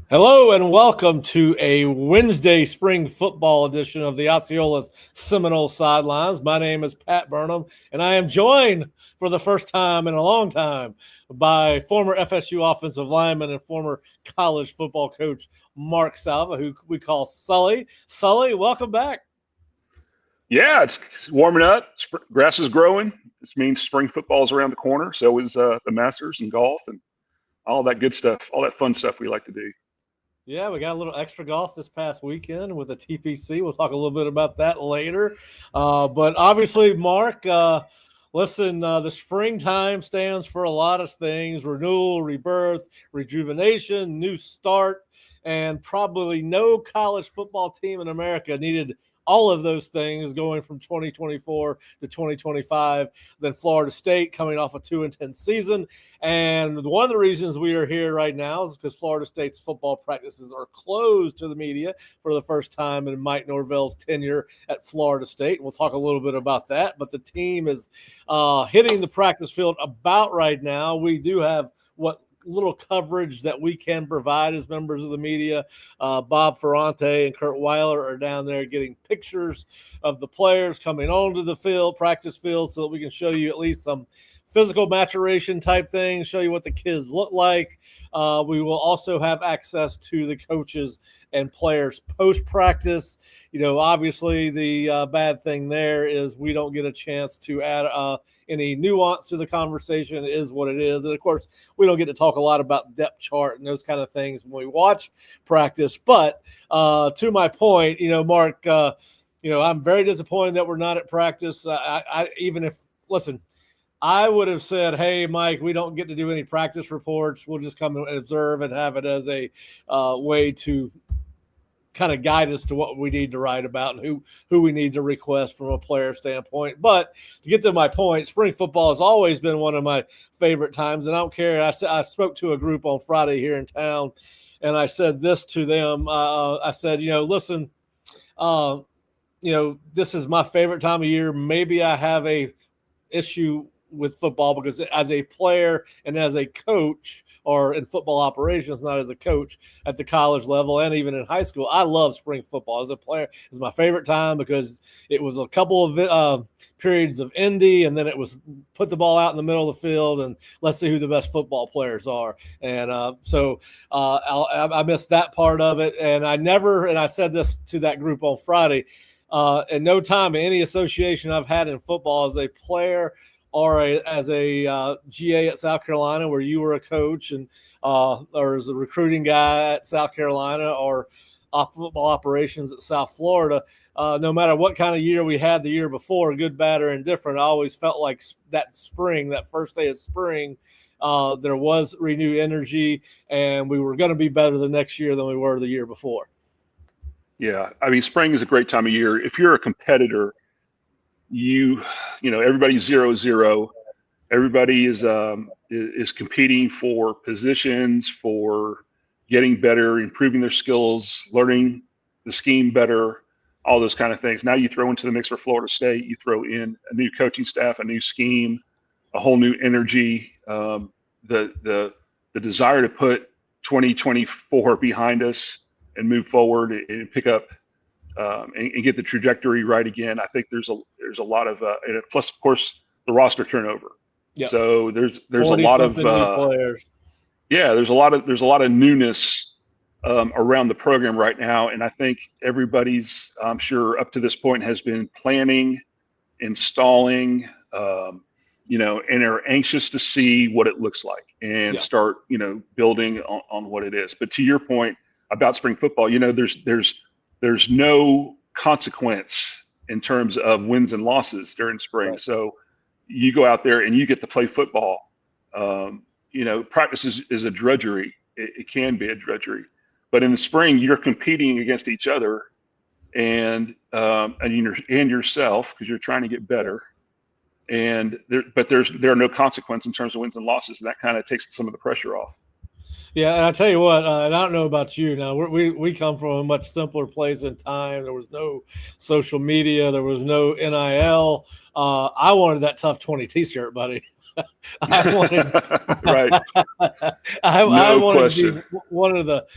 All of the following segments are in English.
Hello and welcome to a Wednesday spring football edition of the Osceola's Seminole Sidelines. My name is Pat Burnham, and I am joined for the first time in a long time by former FSU offensive lineman and former college football coach Mark Salva, who we call Sully. Sully, welcome back. Yeah, it's warming up. Grass is growing. This means spring football is around the corner. So is the Masters and golf and all that good stuff, all that fun stuff we like to do. Yeah, we got a little extra golf this past weekend with the TPC. We'll talk a little bit about that later. But obviously, Mark, listen, the springtime stands for a lot of things: renewal, rebirth, rejuvenation, new start, and probably no college football team in America needed all of those things going from 2024 to 2025 than Florida State, coming off a 2-10 season. And one of the reasons we are here right now is because Florida State's football practices are closed to the media for the first time in Mike Norvell's tenure at Florida State. We'll talk a little bit about that, but the team is hitting the practice field about right now. We do have what little coverage that we can provide as members of the media. Bob Ferrante and Kurt Weiler are down there getting pictures of the players coming onto the field, practice field, so that we can show you at least some physical maturation type things, show you what the kids look like. We will also have access to the coaches and players post-practice. You know, obviously the bad thing there is we don't get a chance to add any nuance to the conversation. It is what it is. And, of course, we don't get to talk a lot about depth chart and those kind of things when we watch practice. But to my point, you know, Mark, I'm very disappointed that we're not at practice. I would have said, hey, Mike, we don't get to do any practice reports. We'll just come and observe and have it as a way to kind of guide us to what we need to write about and who we need to request from a player standpoint. But to get to my point, spring football has always been one of my favorite times, and I don't care. I spoke to a group on Friday here in town, and I said this to them. I said, listen, this is my favorite time of year. Maybe I have a issue with football because as a player and as a coach, or in football operations, not as a coach at the college level and even in high school, I love spring football. As a player, it's my favorite time because it was a couple of periods of indie, and then it was put the ball out in the middle of the field and let's see who the best football players are. And I missed that part of it. And I said this to that group on Friday, in no time in any association I've had in football as a player or as a GA at South Carolina, where you were a coach, and or as a recruiting guy at South Carolina, or football operations at South Florida, no matter what kind of year we had the year before, good, bad, or indifferent, I always felt like that spring, that first day of spring, there was renewed energy, and we were going to be better the next year than we were the year before. Yeah, I mean, spring is a great time of year. If you're a competitor, everybody's 0-0. Everybody is competing for positions, for getting better, improving their skills, learning the scheme better, all those kind of things. Now you throw into the mix for Florida State, you throw in a new coaching staff, a new scheme, a whole new energy, the desire to put 2024 behind us and move forward and pick up and get the trajectory right again. I think there's a lot of and plus, of course, the roster turnover. Yep. So there's a lot of players. Yeah, there's a lot of newness around the program right now, and I think everybody's, I'm sure, up to this point has been planning, installing, and are anxious to see what it looks like and start, building on what it is. But to your point about spring football, there's no consequence in terms of wins and losses during spring. Right. So you go out there and you get to play football. Practice is a drudgery. It can be a drudgery, but in the spring you're competing against each other and yourself, because you're trying to get better. And there are no consequence in terms of wins and losses. And that kind of takes some of the pressure off. Yeah, and I tell you what, and I don't know about you. Now we come from a much simpler place in time. There was no social media. There was no NIL. I wanted that Tough 20 T-shirt, buddy. I wanted, right. I wanted to be one of the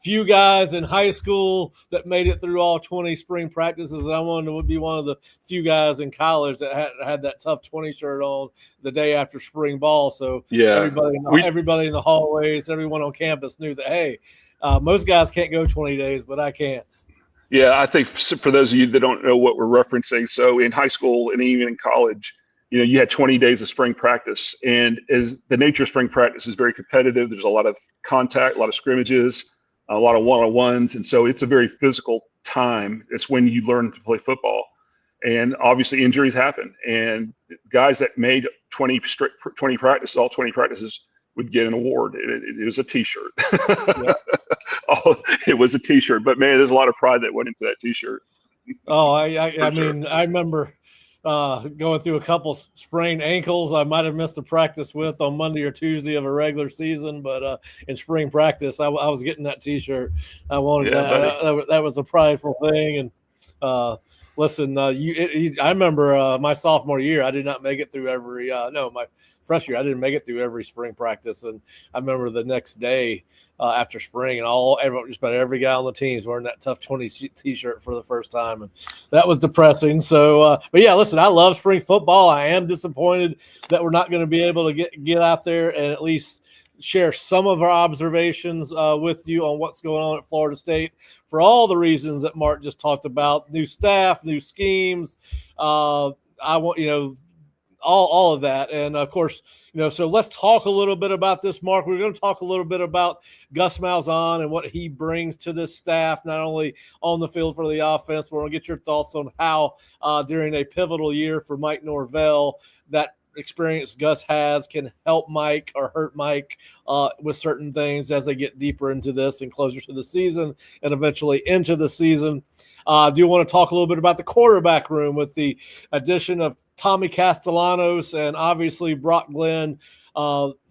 few guys in high school that made it through all 20 spring practices, and I wanted to be one of the few guys in college that had that tough 20 shirt on the day after spring ball. So everybody in the hallways, everyone on campus knew that, hey, most guys can't go 20 days, but I can. Yeah, I think for those of you that don't know what we're referencing, so in high school and even in college, you had 20 days of spring practice. And as the nature of spring practice is very competitive, there's a lot of contact, a lot of scrimmages, a lot of one-on-ones. And so it's a very physical time. It's when you learn to play football. And obviously injuries happen. And guys that made 20 practices, all 20 practices, would get an award. It was a T-shirt. Yeah. It was a T-shirt. But, man, there's a lot of pride that went into that T-shirt. Oh, I mean, I remember going through a couple sprained ankles I might have missed a practice with on Monday or Tuesday of a regular season, but in spring practice, I was getting that T-shirt. I wanted that. That was a prideful thing. And listen, I remember my sophomore year, I did not make it through every my freshman year, I didn't make it through every spring practice. And I remember the next day after spring, and just about every guy on the team is wearing that tough 20 T-shirt for the first time, and that was depressing. So, but yeah, listen, I love spring football. I am disappointed that we're not going to be able to get out there and at least share some of our observations with you on what's going on at Florida State for all the reasons that Mark just talked about: new staff, new schemes. I want all of that. And of course, so let's talk a little bit about this, Mark. We're going to talk a little bit about Gus Malzahn and what he brings to this staff, not only on the field for the offense, but we're going to get your thoughts on how during a pivotal year for Mike Norvell, that experience Gus has can help Mike or hurt Mike with certain things as they get deeper into this and closer to the season and eventually into the season. I do want to talk a little bit about the quarterback room with the addition of Tommy Castellanos and obviously Brock Glenn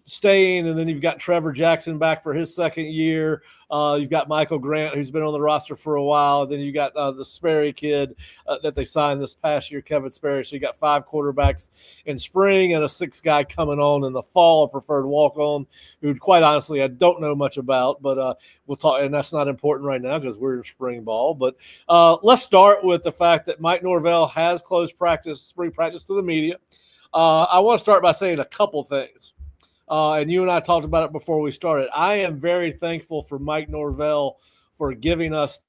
staying, and then you've got Trevor Jackson back for his second year. You've got Michael Grant, who's been on the roster for a while. Then you got the Sperry kid that they signed this past year, Kevin Sperry. So you got 5 quarterbacks in spring and a 6th guy coming on in the fall, a preferred walk-on, who quite honestly I don't know much about, but we'll talk, and that's not important right now because we're in spring ball. But let's start with the fact that Mike Norvell has closed spring practice to the media. I want to start by saying a couple things. And you and I talked about it before we started. I am very thankful for Mike Norvell for giving us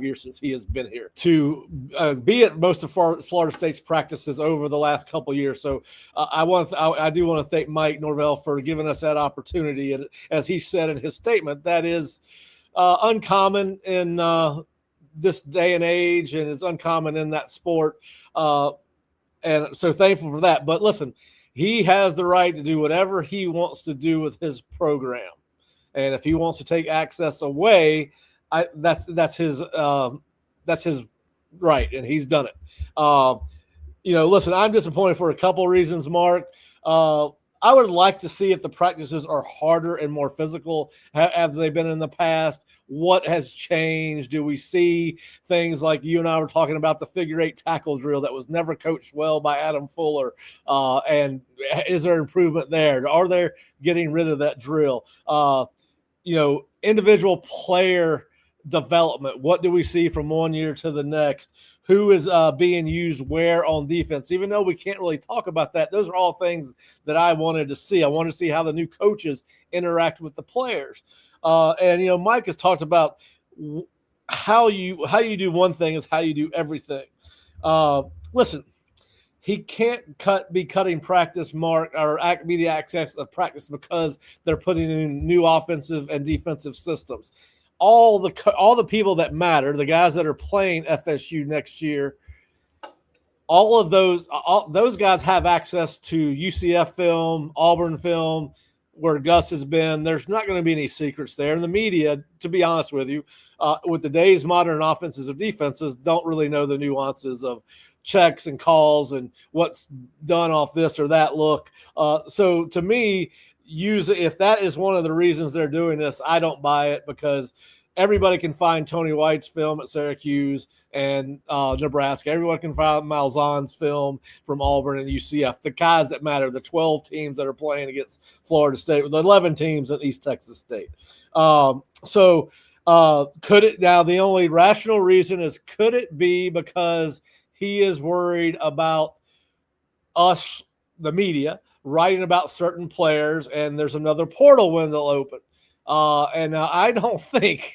years since he has been here to be at most of Florida State's practices over the last couple of years. So I do want to thank Mike Norvell for giving us that opportunity. And as he said in his statement, that is uncommon in this day and age, and is uncommon in that sport. And so thankful for that. But listen, he has the right to do whatever he wants to do with his program. And if he wants to take access away, that's his right, and he's done it. Listen, I'm disappointed for a couple of reasons, Mark. I would like to see if the practices are harder and more physical as they've been in the past. What has changed? Do we see things like you and I were talking about the figure 8 tackle drill that was never coached well by Adam Fuller? And is there improvement there? Are they getting rid of that drill? Individual player development. What do we see from one year to the next? Who is being used where on defense? Even though we can't really talk about that, those are all things that I wanted to see. I wanted to see how the new coaches interact with the players. And Mike has talked about how you do one thing is how you do everything. Listen, he can't be cutting practice, Mark, or media access of practice because they're putting in new offensive and defensive systems. All the people that matter, the guys that are playing FSU next year, all of those guys have access to UCF film, Auburn film, where Gus has been. There's not going to be any secrets there. And the media, to be honest with you, with today's modern offenses and defenses, don't really know the nuances of checks and calls and what's done off this or that look. So to me, if that is one of the reasons they're doing this, I don't buy it, because everybody can find Tony White's film at Syracuse and Nebraska. Everyone can find Malzahn's film from Auburn and UCF. The guys that matter, the 12 teams that are playing against Florida State, with the 11 teams at East Texas State. Could it now? The only rational reason is, could it be because he is worried about us, the media, writing about certain players, and there's another portal window open? And now I don't think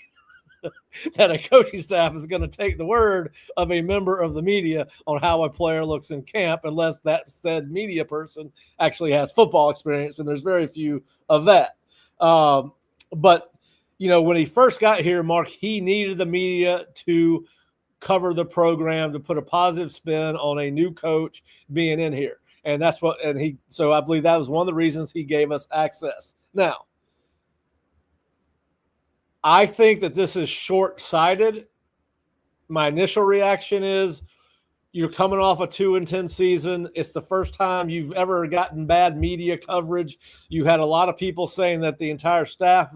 that a coaching staff is going to take the word of a member of the media on how a player looks in camp, unless that said media person actually has football experience, and there's very few of that. But, when he first got here, Mark, he needed the media to cover the program, to put a positive spin on a new coach being in here. And that's what, so I believe that was one of the reasons he gave us access. Now, I think that this is short-sighted. My initial reaction is, you're coming off a 2-10 season. It's the first time you've ever gotten bad media coverage. You had a lot of people saying that the entire staff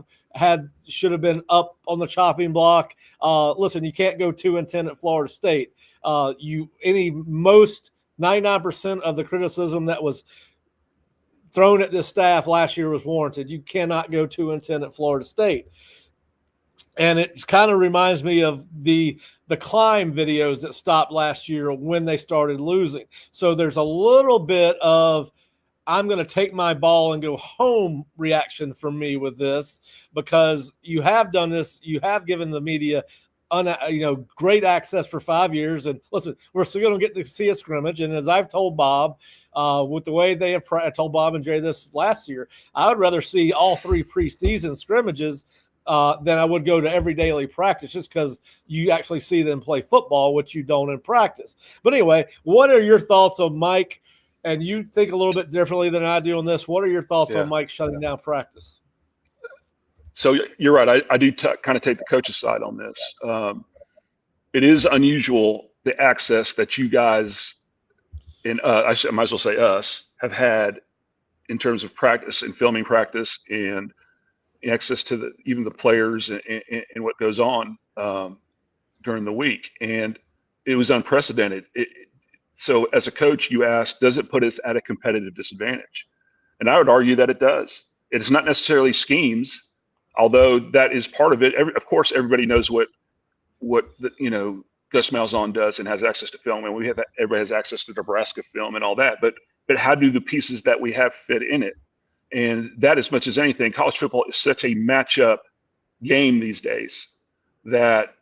should have been up on the chopping block. Listen, you can't go 2-10 at Florida State. 99% of the criticism that was thrown at this staff last year was warranted. You cannot go 2-10 at Florida State. And it kind of reminds me of the climb videos that stopped last year when they started losing. So there's a little bit of, I'm going to take my ball and go home reaction from me with this, because you have done this. You have given the media great access for 5 years. And listen, we're still going to get to see a scrimmage. And as I've told Bob, with the way they have, I told Bob and Jay this last year, I would rather see all 3 preseason scrimmages than I would go to every daily practice, just because you actually see them play football, which you don't in practice. But anyway, what are your thoughts on Mike? And you think a little bit differently than I do on this. What are your thoughts on Mike shutting down practice? So you're right. I do kind of take the coach's side on this. It is unusual, the access that you guys, and I might as well say us, have had in terms of practice and filming practice, and access to even the players and what goes on during the week. And it was unprecedented. So as a coach, you ask, does it put us at a competitive disadvantage? And I would argue that it does. It is not necessarily schemes, although that is part of it. Of course, everybody knows what Gus Malzahn does and has access to film, and everybody has access to Nebraska film and all that. But how do the pieces that we have fit in it? And that, as much as anything, college football is such a matchup game these days that,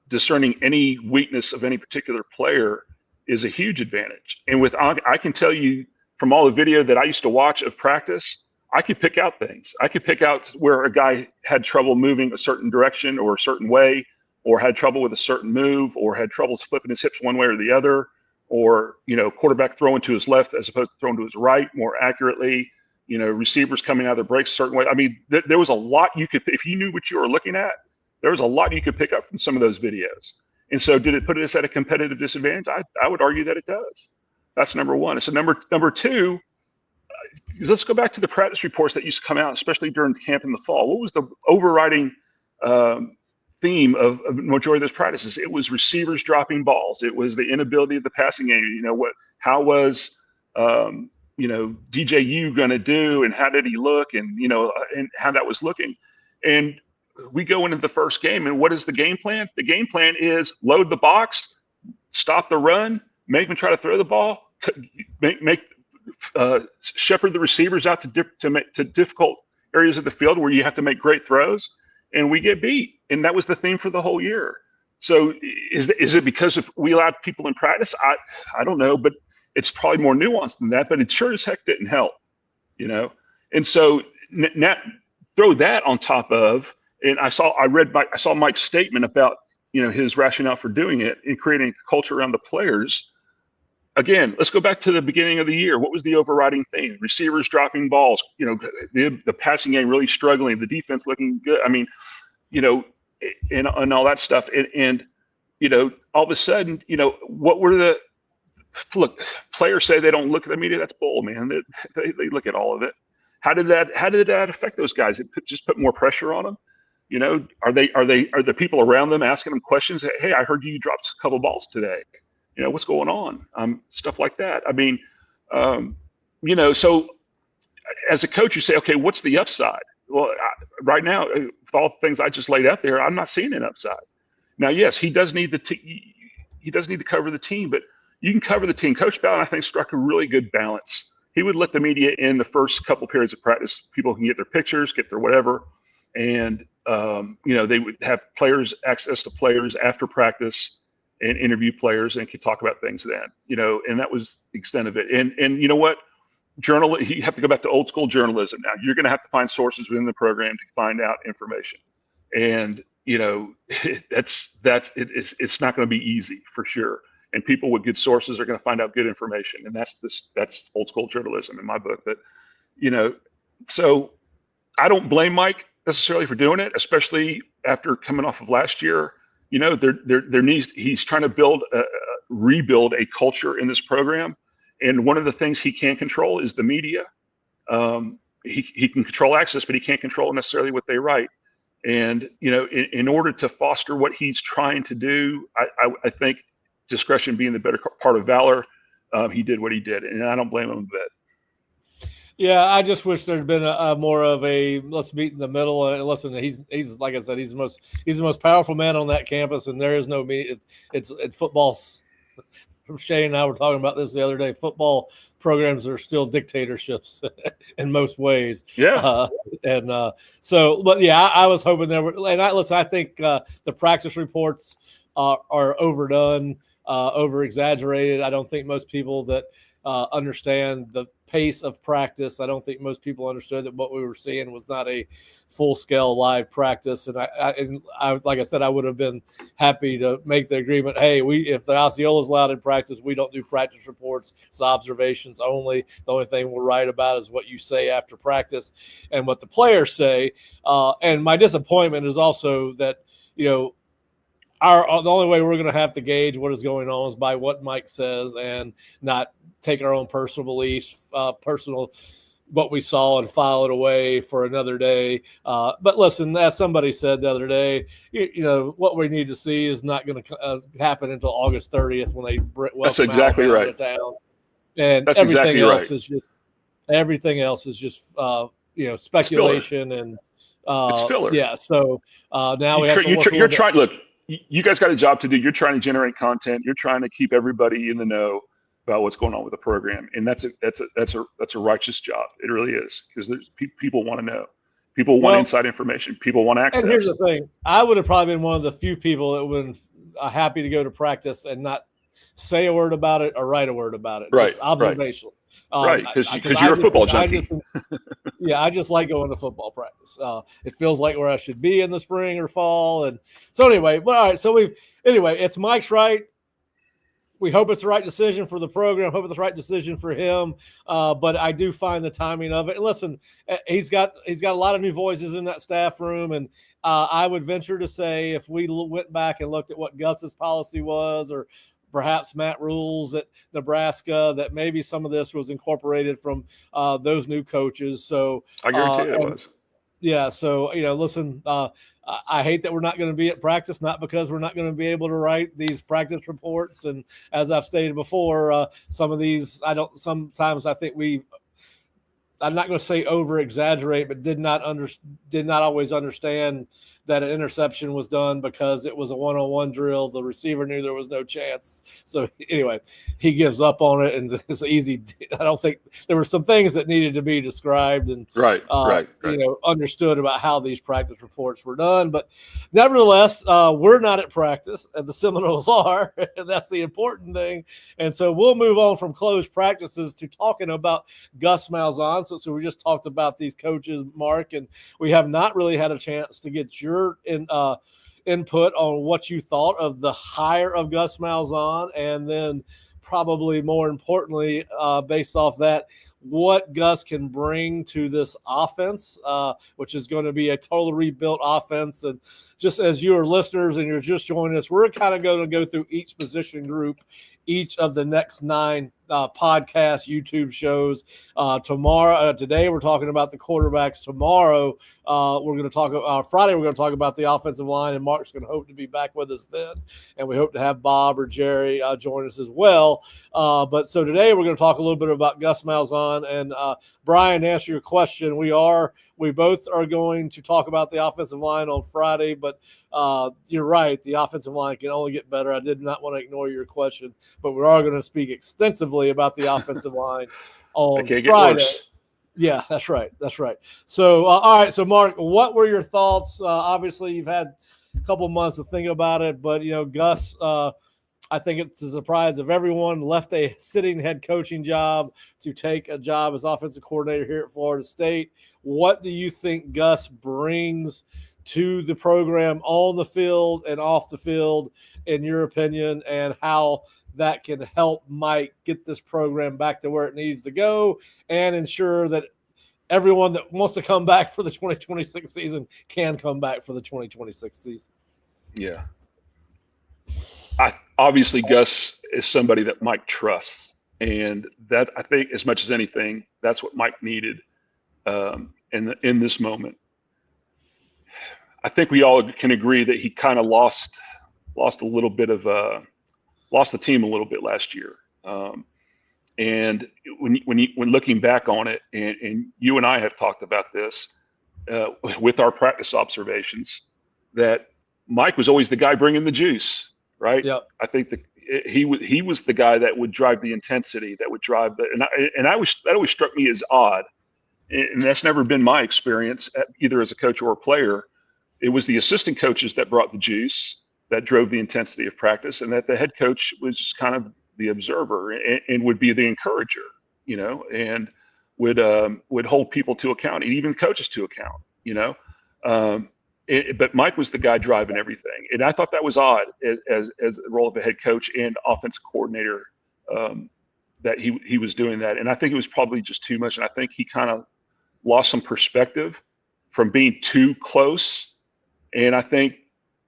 discerning any weakness of any particular player is a huge advantage. And I can tell you from all the video that I used to watch of practice, I could pick out things. I could pick out where a guy had trouble moving a certain direction or a certain way, or had trouble with a certain move, or had trouble flipping his hips one way or the other, or, quarterback throwing to his left as opposed to throwing to his right more accurately, receivers coming out of their breaks a certain way. I mean, there was a lot you could, if you knew what you were looking at, there was a lot you could pick up from some of those videos. And so did it put us at a competitive disadvantage? I would argue that it does. That's number one. So number two, let's go back to the practice reports that used to come out, especially during camp in the fall. What was the overriding theme of majority of those practices? It was receivers dropping balls. It was the inability of the passing game. How was DJU going to do, and how did he look, and and how that was looking. And we go into the first game, and what is the game plan? The game plan is load the box, stop the run, make them try to throw the ball, shepherd the receivers out to difficult areas of the field where you have to make great throws, and we get beat. And that was the theme for the whole year. So is it because we allowed people in practice? I don't know, but it's probably more nuanced than that. But it sure as heck didn't help, And so now throw that on top of, and I saw Mike's statement about his rationale for doing it and creating a culture around the players. Again, let's go back to the beginning of the year. What was the overriding theme? Receivers dropping balls, the passing game really struggling, the defense looking good. I mean, and all that stuff. And all of a sudden, what were look, players say they don't look at the media. That's bull, man. They look at all of it. How did that affect those guys? It just put more pressure on them. You know, are the people around them asking them questions? Hey, I heard you dropped a couple balls today. You know, what's going on? Stuff like that. I mean, you know, so as a coach, you say, okay, what's the upside? Well, right now, with all the things I just laid out there, I'm not seeing an upside. Now, yes, he does need to cover the team, but you can cover the team. Coach Ballard, I think, struck a really good balance. He would let the media in the first couple periods of practice. People can get their pictures, get their whatever, and you know, they would have players access to players after practice and interview players and could talk about things then. You know, and that was the extent of it. And you know what? You have to go back to old school journalism now. You're going to have to find sources within the program to find out information, and you know, it's not going to be easy for sure. And people with good sources are going to find out good information, and that's old school journalism in my book. But you know, so I don't blame Mike necessarily for doing it, especially after coming off of last year. You know, he's trying to rebuild a culture in this program. And one of the things he can't control is the media. He can control access, but he can't control necessarily what they write. And, you know, in order to foster what he's trying to do, I think discretion being the better part of valor, he did what he did. And I don't blame him a bit. Yeah, I just wish there'd been a more of a let's meet in the middle. And listen, he's like I said, he's the most powerful man on that campus, and there is no media. It's football's. Shay and I were talking about this the other day. Football programs are still dictatorships in most ways. Yeah. So, but yeah, I was hoping there were. And I think the practice reports are overdone, over exaggerated. I don't think most people that understand the pace of practice. I don't think most people understood that what we were seeing was not a full-scale live practice. And I like I said, I would have been happy to make the agreement. Hey, if the Osceola is allowed in practice, we don't do practice reports. It's observations only. The only thing we'll write about is what you say after practice and what the players say. And my disappointment is also that, you know, the only way we're going to have to gauge what is going on is by what Mike says and not take our own personal beliefs, what we saw and file it away for another day. But listen, as somebody said the other day, you know, what we need to see is not going to happen until August 30th when they welcome That's exactly Alabama right. to town. And That's everything exactly else right. is just you know, speculation and it's filler. yeah. So now we have to you're trying. Look, you guys got a job to do. You're trying to generate content. You're trying to keep everybody in the know about what's going on with the program, and that's a righteous job. It really is, because there's people want to know. People want inside information. People want access. And here's the thing: I would have probably been one of the few people that would have been happy to go to practice and not say a word about it or write a word about it. Right. Just observational. Right. Because you're a football junkie. I just like going to football practice. It feels like where I should be in the spring or fall. And so anyway, but all right. So it's Mike's right. We hope it's the right decision for the program. Hope it's the right decision for him. But I do find the timing of it. And listen, he's got a lot of new voices in that staff room. And I would venture to say if we went back and looked at what Gus's policy was, or perhaps Matt Rule's at Nebraska, that maybe some of this was incorporated from those new coaches. So I guarantee it was. Yeah. So, you know, listen, I hate that we're not going to be at practice, not because we're not going to be able to write these practice reports. And as I've stated before, some of these, sometimes I think I'm not going to say over exaggerate, but did not always understand that an interception was done because it was a one-on-one drill. The receiver knew there was no chance. So anyway, he gives up on it, and it's easy. I don't think there were some things that needed to be described and right. You know, understood about how these practice reports were done. But nevertheless, we're not at practice, and the Seminoles are, and that's the important thing. And so we'll move on from closed practices to talking about Gus Malzahn. So we just talked about these coaches, Mark, and we have not really had a chance to get your input on what you thought of the hire of Gus Malzahn, and then probably more importantly, based off that, what Gus can bring to this offense, which is going to be a total rebuilt offense. And just as you are listeners and you're just joining us, we're kind of going to go through each position group each of the next 9 podcasts, YouTube shows. Today we're talking about the quarterbacks. Tomorrow we're going to talk. Friday we're going to talk about the offensive line, and Mark's going to hope to be back with us then, and we hope to have Bob or Jerry join us as well. But so today we're going to talk a little bit about Gus Malzahn. And Brian, to answer your question, we both are going to talk about the offensive line on Friday, but you're right. The offensive line can only get better. I did not want to ignore your question, but we are going to speak extensively about the offensive line on Friday. Yeah, that's right. So, all right. So, Mark, what were your thoughts? Obviously, you've had a couple months to think about it, but, Gus, I think it's a surprise of everyone, left a sitting head coaching job to take a job as offensive coordinator here at Florida State. What do you think Gus brings to the program on the field and off the field, in your opinion, and how that can help Mike get this program back to where it needs to go and ensure that everyone that wants to come back for the 2026 season can come back for the 2026 season? Yeah. Obviously, Gus is somebody that Mike trusts. And that, I think, as much as anything, that's what Mike needed in this moment. I think we all can agree that he kind of lost a little bit of lost the team a little bit last year. And when looking back on it, and you and I have talked about this with our practice observations, that Mike was always the guy bringing the juice, right? Yep. I think that he was the guy that would drive the intensity, that would drive that always struck me as odd, and that's never been my experience either as a coach or a player. It was the assistant coaches that brought the juice, that drove the intensity of practice, and that the head coach was just kind of the observer and would be the encourager, and would hold people to account, and even coaches to account, but Mike was the guy driving everything. And I thought that was odd as the role of a head coach and offensive coordinator, that he was doing that. And I think it was probably just too much. And I think he kind of lost some perspective from being too close. And I think,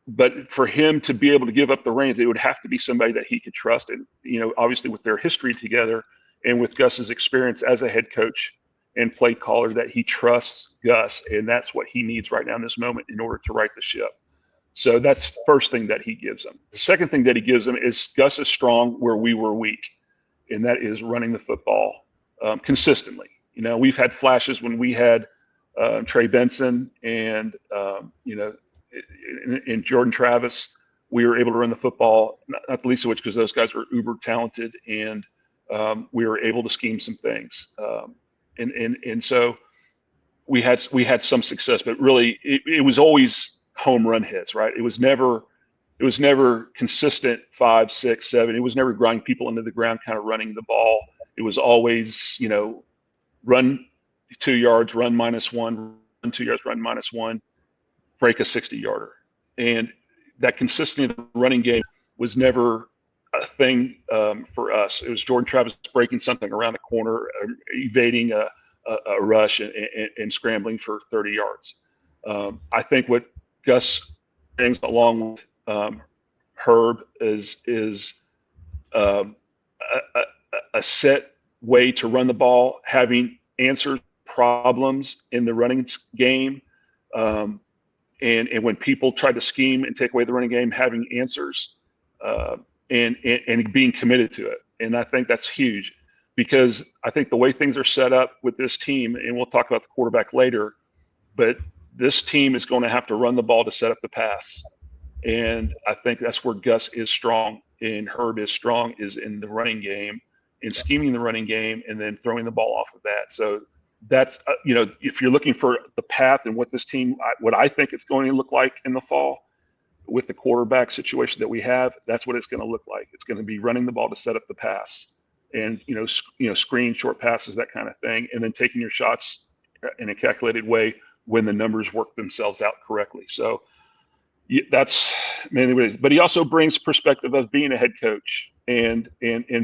but for him to be able to give up the reins, it would have to be somebody that he could trust. And, obviously with their history together and with Gus's experience as a head coach and play caller, that he trusts Gus. And that's what he needs right now in this moment in order to right the ship. So that's the first thing that he gives him. The second thing that he gives him is Gus is strong where we were weak, and that is running the football consistently. We've had flashes when we had Trey Benson and, in Jordan Travis, we were able to run the football, not the least of which because those guys were uber talented, and we were able to scheme some things. And so we had some success, but really it was always home run hits, right? It was never consistent 5, 6, 7. It was never grinding people into the ground, kind of running the ball. It was always, run 2 yards, run -1, run 2 yards, run -1, break a 60-yarder. And that consistency of the running game was never a thing for us. It was Jordan Travis breaking something around the corner, evading a rush and scrambling for 30 yards. I think what Gus brings along with Herb is a set way to run the ball, having answers, problems in the running game. And when people try to scheme and take away the running game, having answers and being committed to it. And I think that's huge, because I think the way things are set up with this team, and we'll talk about the quarterback later, but this team is going to have to run the ball to set up the pass. And I think that's where Gus is strong and Herb is strong, is in the running game, in scheming the running game, and then throwing the ball off of that. So that's, if you're looking for the path and what this team, what I think it's going to look like in the fall with the quarterback situation that we have, that's what it's going to look like. It's going to be running the ball to set up the pass, and, screen, short passes, that kind of thing. And then taking your shots in a calculated way when the numbers work themselves out correctly. So that's mainly what it is. But he also brings perspective of being a head coach and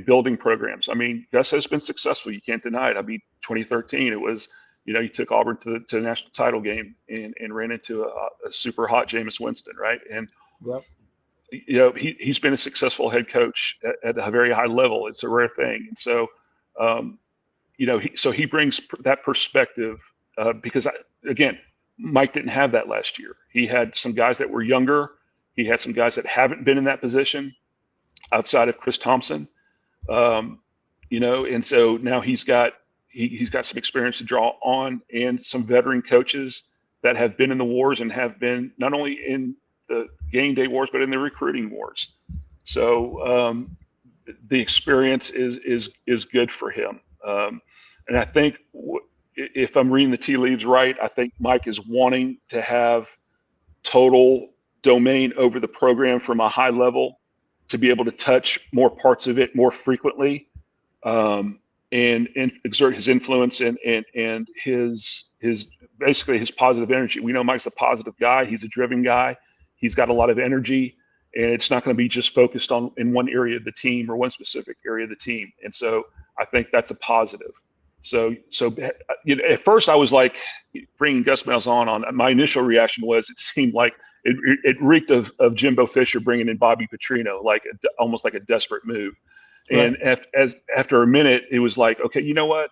building programs. I mean, Gus has been successful. You can't deny it. I mean, 2013, it was, he took Auburn to the national title game and ran into a super hot Jameis Winston, right? And yep. he's been a successful head coach at a very high level. It's a rare thing. And so, he brings that perspective because, again, Mike didn't have that last year. He had some guys that were younger. He had some guys that haven't been in that position outside of Chris Thompson, and so now he's got some experience to draw on and some veteran coaches that have been in the wars and have been not only in the game day wars, but in the recruiting wars. So the experience is good for him. And I think if I'm reading the tea leaves right, I think Mike is wanting to have total domain over the program from a high level to be able to touch more parts of it more frequently, and exert his influence and his basically his positive energy. We know Mike's a positive guy. He's a driven guy. He's got a lot of energy, and it's not going to be just focused on in one area of the team or one specific area of the team. And so I think that's a positive. So at first I was like, bringing Gus Malzahn on. My initial reaction was it seemed like it reeked of Jimbo Fisher bringing in Bobby Petrino, almost like a desperate move. Right. And after a minute, it was like, okay, you know what?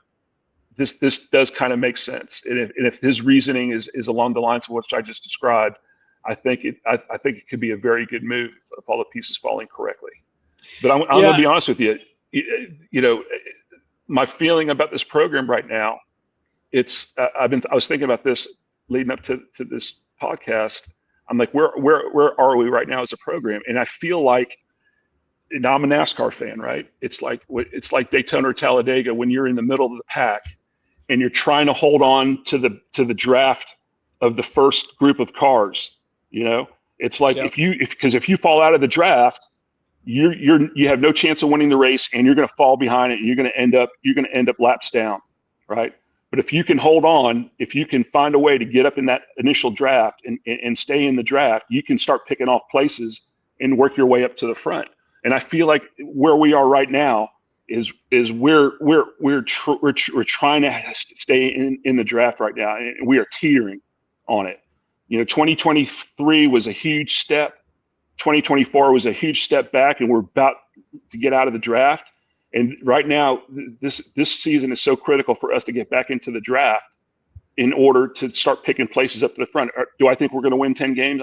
This does kind of make sense. And if his reasoning is along the lines of what I just described, I think it could be a very good move if all the pieces falling correctly. But I'm going to be honest with you. My feeling about this program right now, I was thinking about this leading up to this podcast. I'm like, where are we right now as a program? And I feel like, now I'm a NASCAR fan, right? It's like Daytona or Talladega when you're in the middle of the pack and you're trying to hold on to the draft of the first group of cars. It's like if you fall out of the draft, you have no chance of winning the race, and you're going to fall behind it, and you're going to end up laps down, right? But if you can hold on, if you can find a way to get up in that initial draft and stay in the draft, you can start picking off places and work your way up to the front. And I feel like where we are right now is we're trying to stay in the draft right now, and we are teetering on it. 2023 was a huge step. 2024 was a huge step back, and we're about to get out of the draft. And right now, this season is so critical for us to get back into the draft in order to start picking places up to the front. Do I think we're going to win 10 games?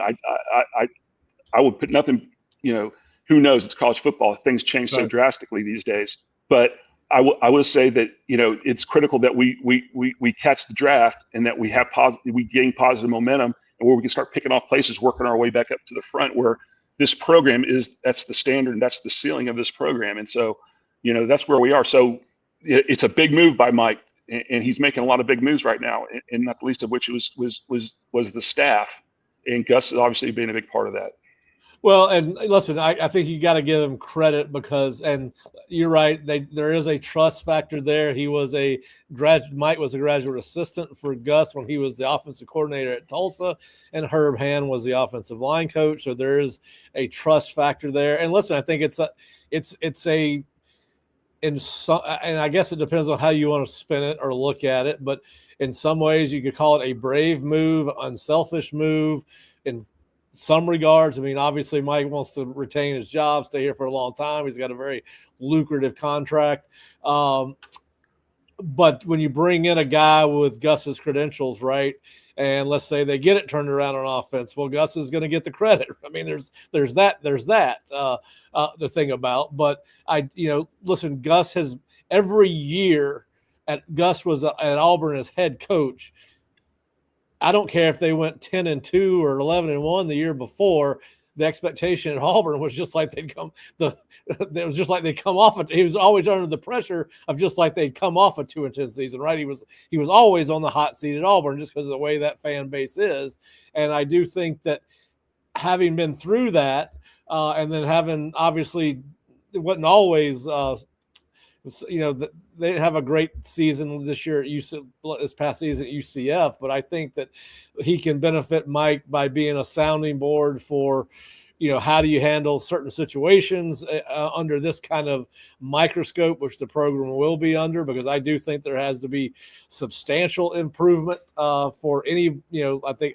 I would put nothing. Who knows? It's college football. Things change so drastically these days. But I will say that it's critical that we catch the draft and that we gain positive momentum, and where we can start picking off places, working our way back up to the front, where this program that's the standard and that's the ceiling of this program. And so, that's where we are. So it's a big move by Mike, and he's making a lot of big moves right now, and not the least of which was the staff, and Gus has obviously been a big part of that. Well, and listen, I think you got to give him credit because, and you're right, there is a trust factor there. Mike was a graduate assistant for Gus when he was the offensive coordinator at Tulsa, and Herb Hand was the offensive line coach. So there is a trust factor there. And listen, I think and I guess it depends on how you want to spin it or look at it, but in some ways you could call it a brave move, unselfish move. In some regards, I mean, obviously Mike wants to retain his job, stay here for a long time. He's got a very lucrative contract. But when you bring in a guy with Gus's credentials, right, and let's say they get it turned around on offense, well, Gus is going to get the credit. I mean, there's that the thing about. But listen, Gus has every year Gus was at Auburn as head coach. I don't care if they went 10-2 or 11-1 the year before. The expectation at Auburn was just like they'd come. It was just like they'd come off. He was always under the pressure of just like they'd come off a 2-10 season, right? He was always on the hot seat at Auburn just because of the way that fan base is. And I do think that having been through that, and then having obviously it wasn't always. They didn't have a great season this year this past season at UCF, but I think that he can benefit Mike by being a sounding board for, how do you handle certain situations under this kind of microscope, which the program will be under, because I do think there has to be substantial improvement for any,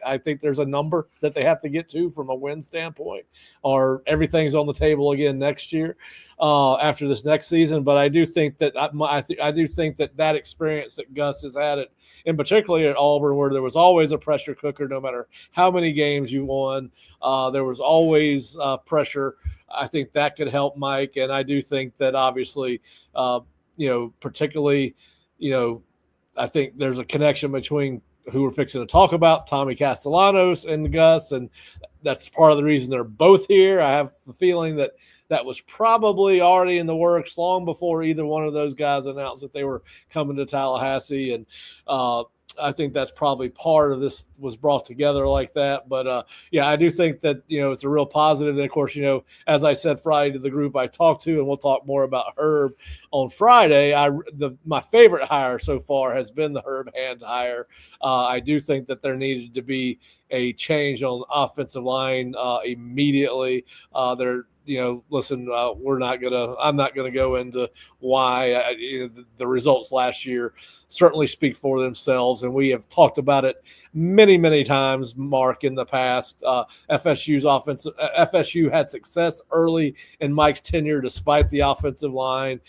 I think there's a number that they have to get to from a win standpoint, or everything's on the table again next year after this next season. But I do think that I do think that experience that Gus has had it, and particularly at Auburn, where there was always a pressure cooker, no matter how many games you won, there was always pressure. I think that could help Mike, and I do think that obviously, particularly, I think there's a connection between who we're fixing to talk about, Tommy Castellanos and Gus, and that's part of the reason they're both here. I have the feeling that was probably already in the works long before either one of those guys announced that they were coming to Tallahassee. And I think that's probably part of this was brought together like that. But I do think that, it's a real positive. And of course, as I said Friday to the group I talked to, and we'll talk more about Herb on Friday, my favorite hire so far has been the Herb Hand hire. I do think that there needed to be a change on the offensive line immediately. I'm not gonna go into why. The results last year certainly speak for themselves, and we have talked about it many, many times, Mark, in the past. FSU had success early in Mike's tenure despite the offensive line.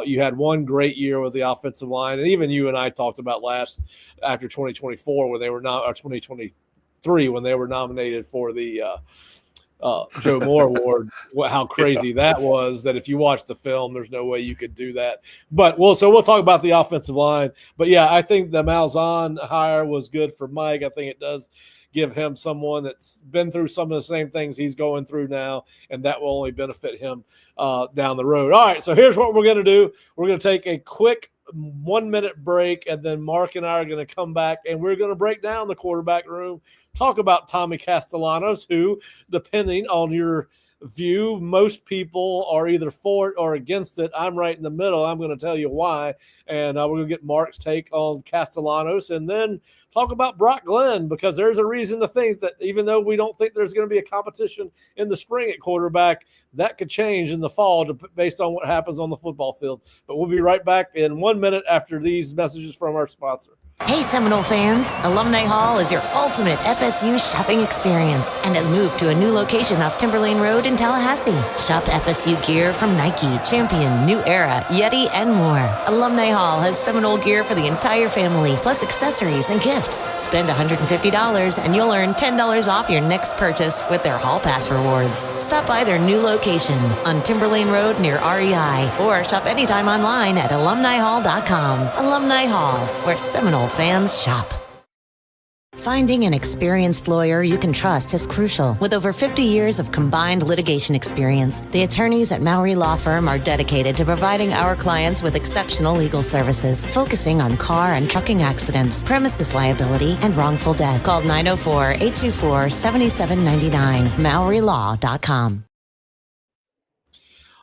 You had one great year with the offensive line, and even you and I talked about after 2024 when they were not, or 2023 when they were nominated for the Joe Moore Award, how crazy that was, that if you watch the film, there's no way you could do that. But we'll talk about the offensive line. But yeah, I think the Malzahn hire was good for Mike. I think it does give him someone that's been through some of the same things he's going through now, and that will only benefit him down the road. All right, so here's what we're going to do. We're going to take a quick 1-minute break, and then Mark and I are going to come back, and we're going to break down the quarterback room, talk about Tommy Castellanos, who, depending on your view, most people are either for it or against it. I'm right in the middle. I'm going to tell you why, and we're going to get Mark's take on Castellanos, and then talk about Brock Glenn, because there's a reason to think that even though we don't think there's going to be a competition in the spring at quarterback, that could change in the fall based on what happens on the football field. But we'll be right back in 1 minute after these messages from our sponsor. Hey, Seminole fans! Alumni Hall is your ultimate FSU shopping experience and has moved to a new location off Timberlane Road in Tallahassee. Shop FSU gear from Nike, Champion, New Era, Yeti, and more. Alumni Hall has Seminole gear for the entire family, plus accessories and gifts. Spend $150 and you'll earn $10 off your next purchase with their Hall Pass rewards. Stop by their new location on Timberlane Road near REI, or shop anytime online at alumnihall.com. Alumni Hall, where Seminole fans shop. Finding an experienced lawyer you can trust is crucial. With over 50 years of combined litigation experience, the attorneys at Mowry Law Firm are dedicated to providing our clients with exceptional legal services, focusing on car and trucking accidents, premises liability, and wrongful death. Call 904-824-7799, MowryLaw.com.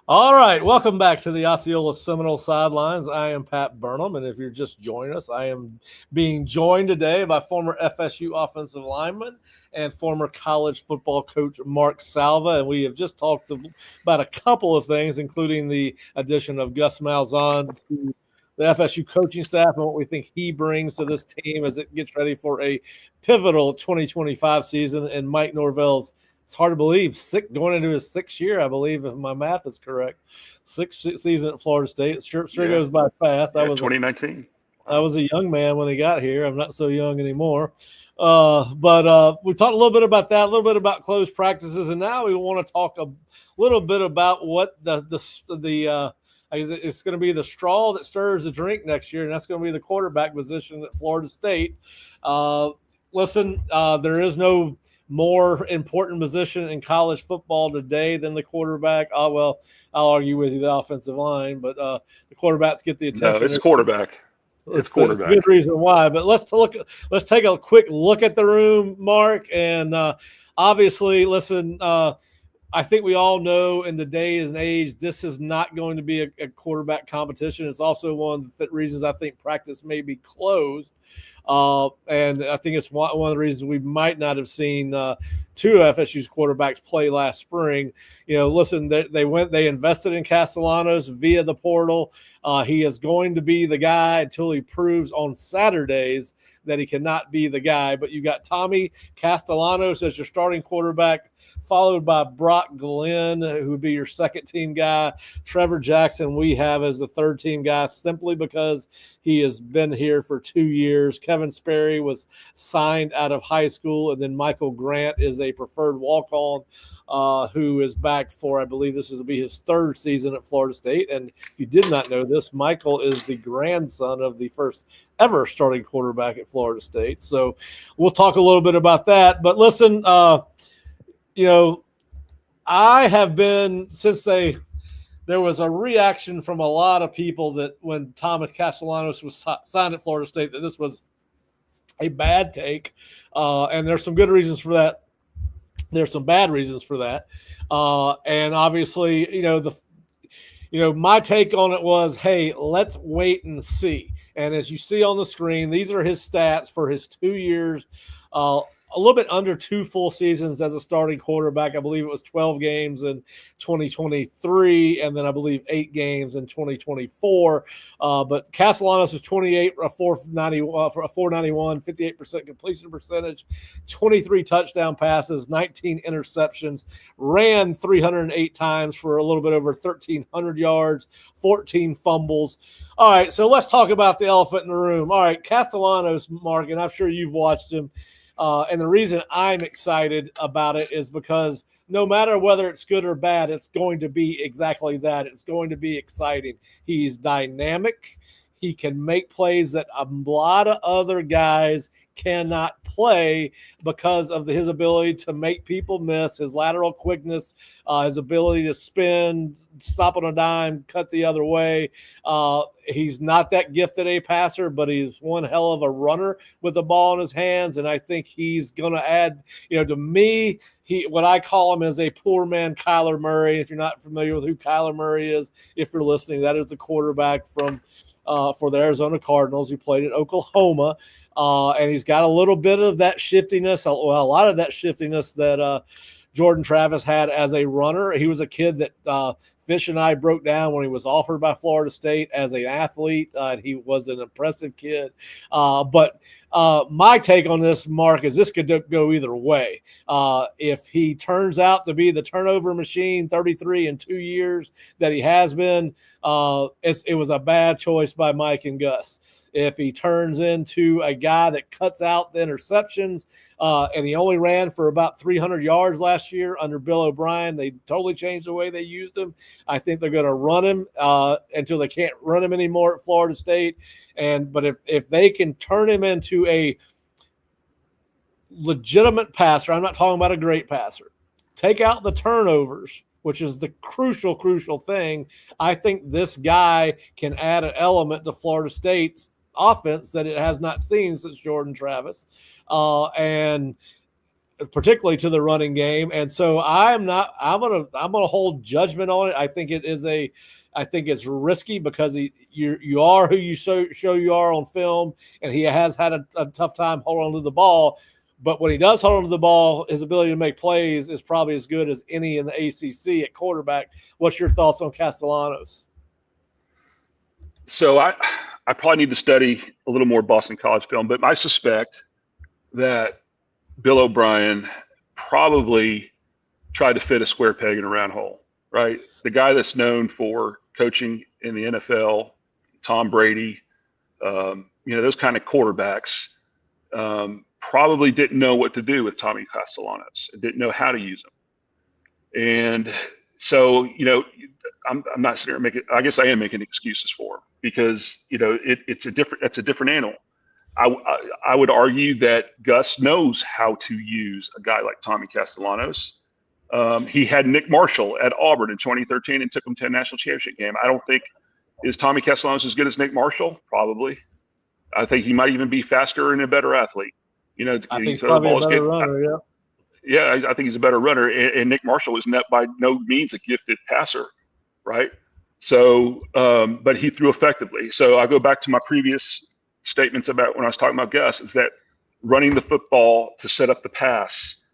All right, welcome back to the Osceola Seminole Sidelines. I am Pat Burnham, and if you're just joining us, I am being joined today by former FSU offensive lineman and former college football coach Mark Salva, and we have just talked about a couple of things, including the addition of Gus Malzahn to the FSU coaching staff and what we think he brings to this team as it gets ready for a pivotal 2025 season, and Mike Norvell's, it's hard to believe, going into his 6th year, I believe, if my math is correct. 6th season at Florida State. It sure goes by fast. Yeah, 2019. I was a young man when he got here. I'm not so young anymore. But we talked a little bit about that, a little bit about closed practices, and now we want to talk a little bit about what it's going to be the straw that stirs the drink next year, and that's going to be the quarterback position at Florida State. Listen, there is no more important position in college football today than the quarterback. I'll argue with you the offensive line, but the quarterbacks get the attention. No, it's quarterback. It's quarterback. It's a good reason why. But let's take a quick look at the room, Mark. And obviously, listen, I think we all know in the day and age, this is not going to be a quarterback competition. It's also one of the reasons I think practice may be closed. And I think it's one of the reasons we might not have seen two of FSU's quarterbacks play last spring. Listen, they invested in Castellanos via the portal. He is going to be the guy until he proves on Saturdays that he cannot be the guy. But you got Tommy Castellanos as your starting quarterback, followed by Brock Glenn, who would be your second team guy. Trevor Jackson we have as the third team guy simply because he has been here for 2 years. Kevin Sperry was signed out of high school, and then Michael Grant is a preferred walk-on who is back for, I believe this will be his third season at Florida State. And if you did not know this, Michael is the grandson of the first ever starting quarterback at Florida State. So we'll talk a little bit about that. But listen, I have been, since there was a reaction from a lot of people that when Thomas Castellanos was signed at Florida State, that this was a bad take. And there's some good reasons for that. There's some bad reasons for that. And obviously, my take on it was, hey, let's wait and see. And as you see on the screen, these are his stats for his 2 years, a little bit under 2 full seasons as a starting quarterback. I believe it was 12 games in 2023, and then I believe 8 games in 2024. But Castellanos was 28, a 491, 58% completion percentage, 23 touchdown passes, 19 interceptions, ran 308 times for a little bit over 1,300 yards, 14 fumbles. All right, so let's talk about the elephant in the room. All right, Castellanos, Mark, and I'm sure you've watched him. And the reason I'm excited about it is because no matter whether it's good or bad, it's going to be exactly that. It's going to be exciting. He's dynamic. He can make plays that a lot of other guys cannot play because of his ability to make people miss, his lateral quickness, his ability to spin, stop on a dime, cut the other way. He's not that gifted a passer, but he's one hell of a runner with the ball in his hands. And I think he's going to add, to me, what I call him is a poor man Kyler Murray. If you're not familiar with who Kyler Murray is, if you're listening, that is the quarterback from for the Arizona Cardinals who played at Oklahoma. And he's got a little bit of that shiftiness, a lot of that shiftiness that Jordan Travis had as a runner. He was a kid that Fish and I broke down when he was offered by Florida State as an athlete. He was an impressive kid. But my take on this, Mark, is this could go either way. If he turns out to be the turnover machine, 33 in 2 years that he has been, it was a bad choice by Mike and Gus. If he turns into a guy that cuts out the interceptions, and he only ran for about 300 yards last year under Bill O'Brien, they totally changed the way they used him. I think they're going to run him until they can't run him anymore at Florida State. But if they can turn him into a legitimate passer, I'm not talking about a great passer, take out the turnovers, which is the crucial thing. I think this guy can add an element to Florida State's offense that it has not seen since Jordan Travis, and particularly to the running game. And so I'm gonna hold judgment on it. I think it's risky because you are who you show you are on film, and he has had a tough time holding on to the ball. But when he does hold on to the ball, his ability to make plays is probably as good as any in the ACC at quarterback. What's your thoughts on Castellanos? So I probably need to study a little more Boston College film, but I suspect that Bill O'Brien probably tried to fit a square peg in a round hole, right? The guy that's known for coaching in the NFL, Tom Brady, those kind of quarterbacks, probably didn't know what to do with Tommy Castellanos, didn't know how to use him. And so, I'm not sitting here I guess I am making excuses for him because, it's a different animal. I would argue that Gus knows how to use a guy like Tommy Castellanos. He had Nick Marshall at Auburn in 2013 and took him to a national championship game. I don't think, is Tommy Castellanos as good as Nick Marshall? Probably. I think he might even be faster and a better athlete. I think he's probably a better runner, yeah. Yeah, I think he's a better runner. And Nick Marshall was by no means a gifted passer, right? So, but he threw effectively. So I go back to my previous statements about when I was talking about Gus is that running the football to set up the pass,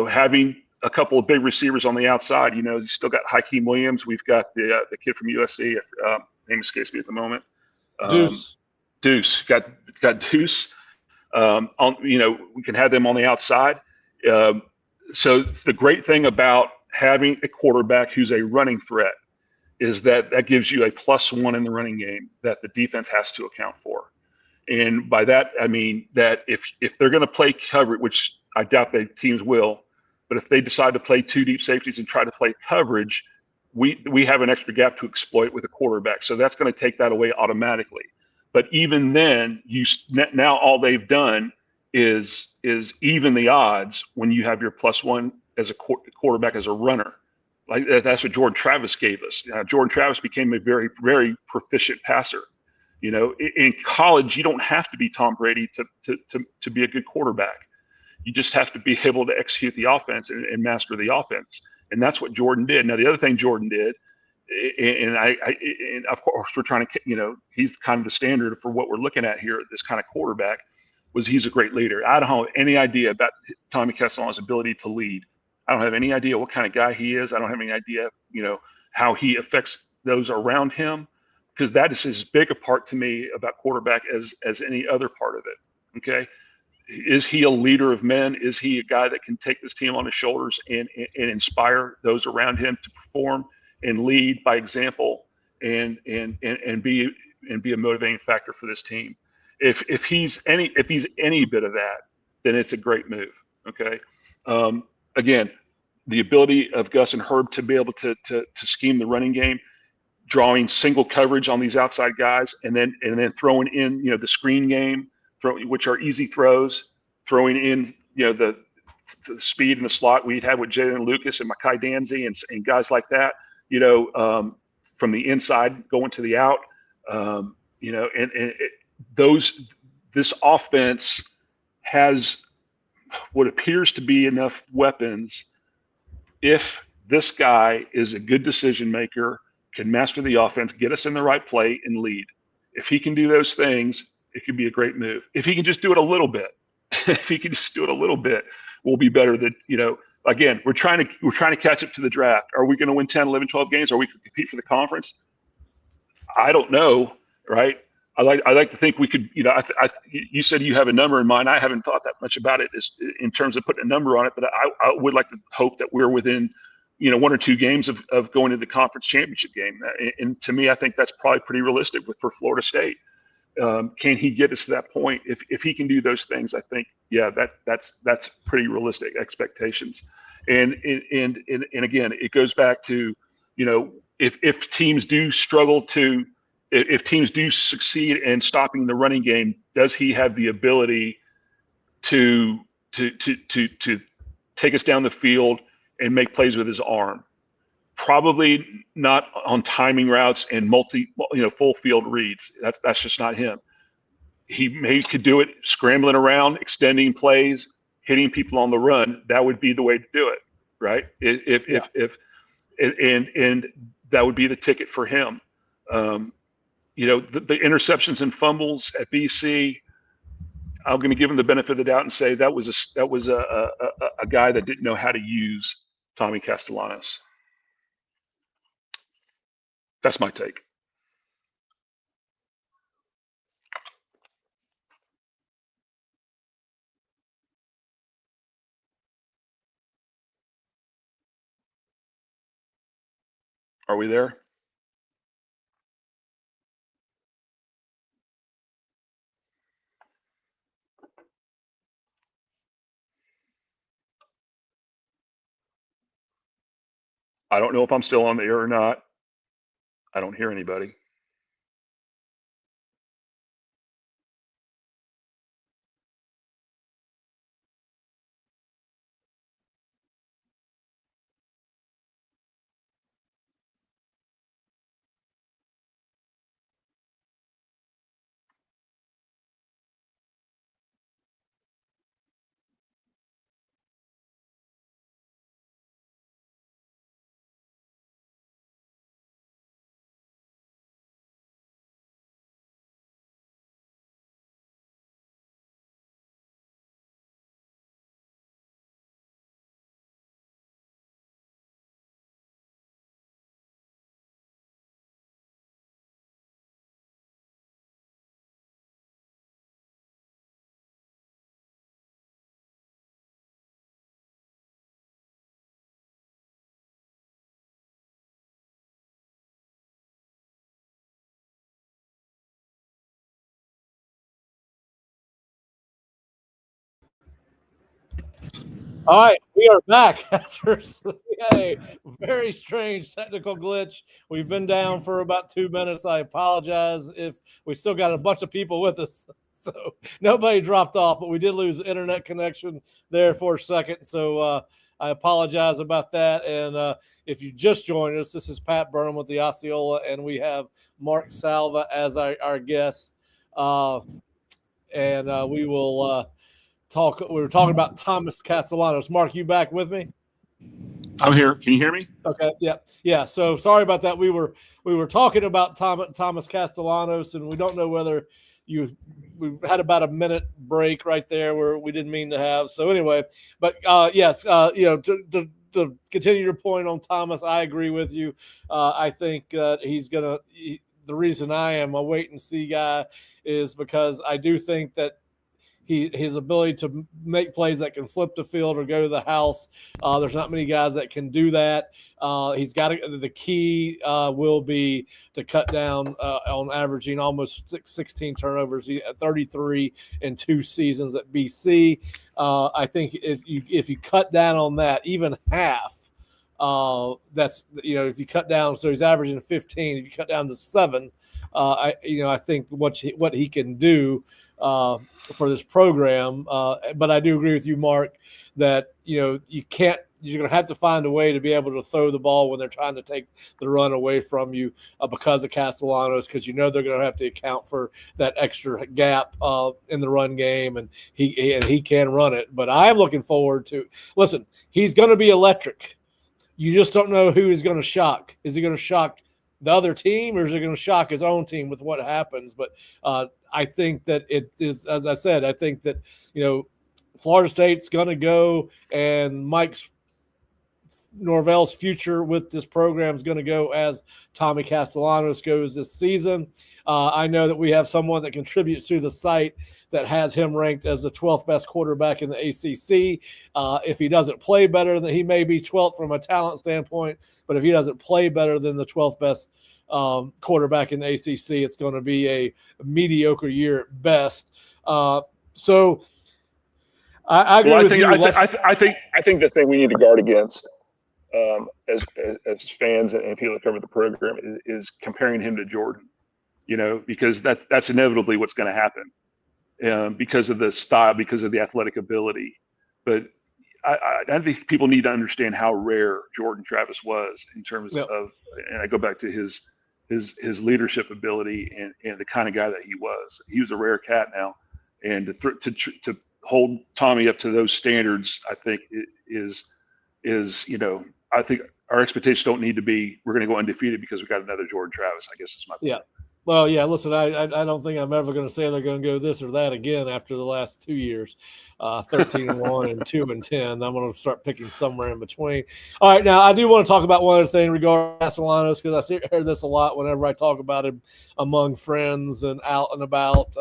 having a couple of big receivers on the outside. You still got Hakeem Williams. We've got the kid from USC. Name escapes me at the moment. Deuce. Got Deuce. We can have them on the outside. So the great thing about having a quarterback who's a running threat is that gives you a +1 in the running game that the defense has to account for. And by that, I mean that if they're going to play coverage, which I doubt that teams will, but if they decide to play 2 deep safeties and try to play coverage, we have an extra gap to exploit with a quarterback. So that's going to take that away automatically. But even then, now all they've done is even the odds when you have your +1 as a quarterback as a runner. Like that's what Jordan Travis gave us. Jordan Travis became a very, very proficient passer. In college, you don't have to be Tom Brady to be a good quarterback. You just have to be able to execute the offense and master the offense. And that's what Jordan did. Now, the other thing Jordan did, and of course we're trying to, he's kind of the standard for what we're looking at here, this kind of quarterback, was he's a great leader. I don't have any idea about Tommy Castellano's ability to lead. I don't have any idea what kind of guy he is. I don't have any idea, how he affects those around him, because that is as big a part to me about quarterback as any other part of it. Okay. Is he a leader of men? Is he a guy that can take this team on his shoulders and inspire those around him to perform and lead by example and be a motivating factor for this team? If he's any bit of that, then it's a great move. Okay. Again, the ability of Gus and Herb to be able to scheme the running game, drawing single coverage on these outside guys, and then throwing in the screen game, which are easy throws, throwing in the speed in the slot we'd had with Jalen Lucas and Mekhi Danzy and guys like that, from the inside going to the out, this offense has what appears to be enough weapons. If this guy is a good decision maker, can master the offense, get us in the right play, and lead. If he can do those things, it could be a great move. If he can just do it a little bit, we'll be better than, again, we're trying to catch up to the draft. Are we going to win 10, 11, 12 games? Are we going to compete for the conference? I don't know, right? I like to think we could, you said you have a number in mind. I haven't thought that much about it in terms of putting a number on it, but I would like to hope that we're within, 1 or 2 games of going to the conference championship game. And to me, I think that's probably pretty realistic for Florida State. Can he get us to that point? If he can do those things, I think, yeah, that's pretty realistic expectations. And again, it goes back to, if teams do struggle if teams do succeed in stopping the running game, does he have the ability to take us down the field and make plays with his arm? Probably not on timing routes and full field reads. That's just not him. He could do it scrambling around, extending plays, hitting people on the run. That would be the way to do it, right? And that would be the ticket for him. The interceptions and fumbles at BC, I'm going to give him the benefit of the doubt and say that was a guy that didn't know how to use Tommy Castellanos. That's my take. Are we there? I don't know if I'm still on the air or not. I don't hear anybody. All right, we are back after we had a very strange technical glitch. We've been down for about 2 minutes. I apologize if we still got a bunch of people with us. So nobody dropped off, but we did lose internet connection there for a second. So I apologize about that. And if you just joined us, this is Pat Burnham with the Osceola, and we have Mark Salva as our guest. And we will we were talking about Thomas Castellanos. Mark, you back with me? I'm here. Can you hear me? Okay. Yeah. So sorry about that. We were talking about Thomas Castellanos, and we don't know whether we had about a minute break right there where we didn't mean to have. So anyway, but yes, to continue your point on Thomas, I agree with you. I think he's gonna. The reason I am a wait and see guy is because I do think that his ability to make plays that can flip the field or go to the house. There's not many guys that can do that. He's got the key will be to cut down on averaging almost 16 turnovers, 33 in 2 seasons at BC. I think if you cut down on that, even half. That's if you cut down, so he's averaging 15. If you cut down to 7, I think what he can do for this program. But I do agree with you, Mark, that you're going to have to find a way to be able to throw the ball when they're trying to take the run away from you because of Castellanos, because they're going to have to account for that extra gap in the run game, and he can run it. But I'm looking forward to. Listen, he's going to be electric. You just don't know who he's going to shock. Is he going to shock the other team, or is he going to shock his own team with what happens? But I think that it is, as I said, I think that, Florida State's going to go, and Mike Norvell's future with this program is going to go as Tommy Castellanos goes this season. I know that we have someone that contributes to the site that has him ranked as the 12th best quarterback in the ACC. If he doesn't play better, then he may be 12th from a talent standpoint. But if he doesn't play better than the 12th best quarterback in the ACC, it's going to be a mediocre year at best. So I agree with you. I think the thing we need to guard against as fans and people that cover the program is comparing him to Jordan. Because that's inevitably what's going to happen. Because of the style, because of the athletic ability. But I think people need to understand how rare Jordan Travis was in terms of, and I go back to his leadership ability and the kind of guy that he was. He was a rare cat now, and to hold Tommy up to those standards, I think is I think our expectations don't need to be we're going to go undefeated because we got another Jordan Travis. I guess is my point. Yeah. Well, yeah, listen, I don't think I'm ever going to say they're going to go this or that again after the last 2 years, 13-1 and 2-10. I'm going to start picking somewhere in between. All right, now I do want to talk about one other thing regarding Castellanos, because I hear this a lot whenever I talk about him among friends and out and about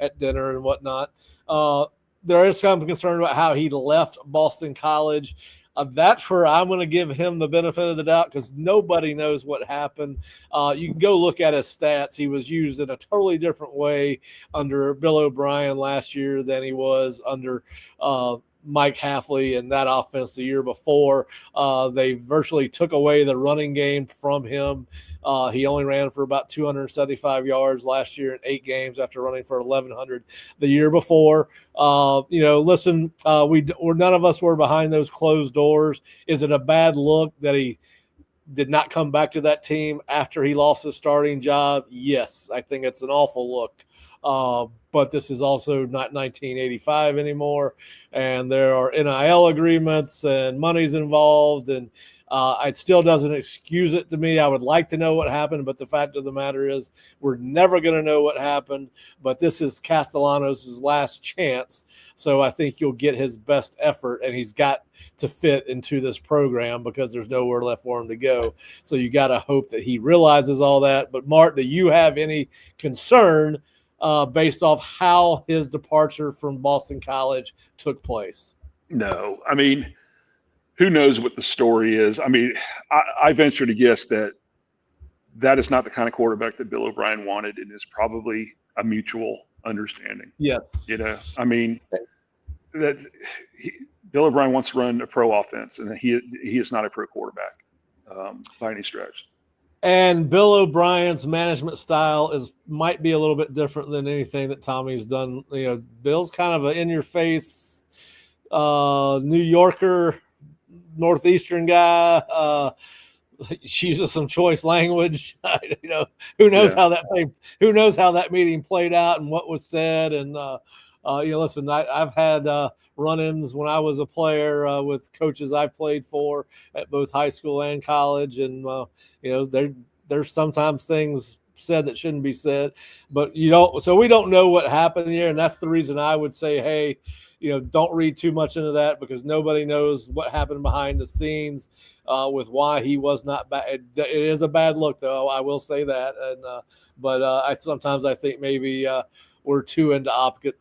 at dinner and whatnot. There is some concern about how he left Boston College. That's where I'm going to give him the benefit of the doubt, because nobody knows what happened. You can go look at his stats. He was used in a totally different way under Bill O'Brien last year than he was under Mike Halfley and that offense the year before. They virtually took away the running game from him. He only ran for about 275 yards last year in 8 games after running for 1,100 the year before. Listen, none of us were behind those closed doors. Is it a bad look that he did not come back to that team after he lost his starting job? Yes, I think it's an awful look. But this is also not 1985 anymore, and there are NIL agreements and money's involved, and it still doesn't excuse it to me. I would like to know what happened, but the fact of the matter is we're never going to know what happened. But this is Castellanos' last chance, so I think you'll get his best effort, and he's got to fit into this program because there's nowhere left for him to go. So you got to hope that he realizes all that. But Mark, do you have any concern based off how his departure from Boston College took place? No, I mean, who knows what the story is? I mean, I venture to guess that is not the kind of quarterback that Bill O'Brien wanted, and is probably a mutual understanding. Yes. I mean, that Bill O'Brien wants to run a pro offense, and he is not a pro quarterback by any stretch. And Bill O'Brien's management style might be a little bit different than anything that Tommy's done. You know, Bill's kind of an in-your-face New Yorker, Northeastern guy. Uses some choice language. You know, who knows how that meeting played out and what was said. And you know, listen, I've had run-ins when I was a player with coaches I played for at both high school and college, and you know, there's sometimes things said that shouldn't be said, but so we don't know what happened here, and that's the reason I would say, hey, you know, don't read too much into that, because nobody knows what happened behind the scenes with why he was not bad. It is a bad look, though. I will say that, and but sometimes I think maybe we're too into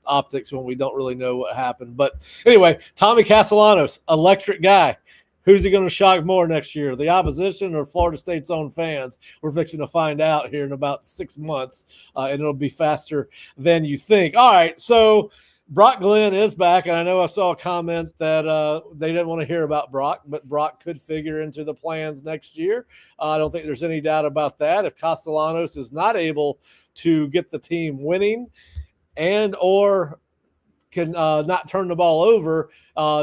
optics when we don't really know what happened. But anyway, Tommy Castellanos, electric guy. Who's he going to shock more next year, the opposition or Florida State's own fans? We're fixing to find out here in about 6 months, and it'll be faster than you think. All right, so Brock Glenn is back, and I know I saw a comment that they didn't want to hear about Brock, but Brock could figure into the plans next year. I don't think there's any doubt about that. If Castellanos is not able to get the team winning and or can not turn the ball over,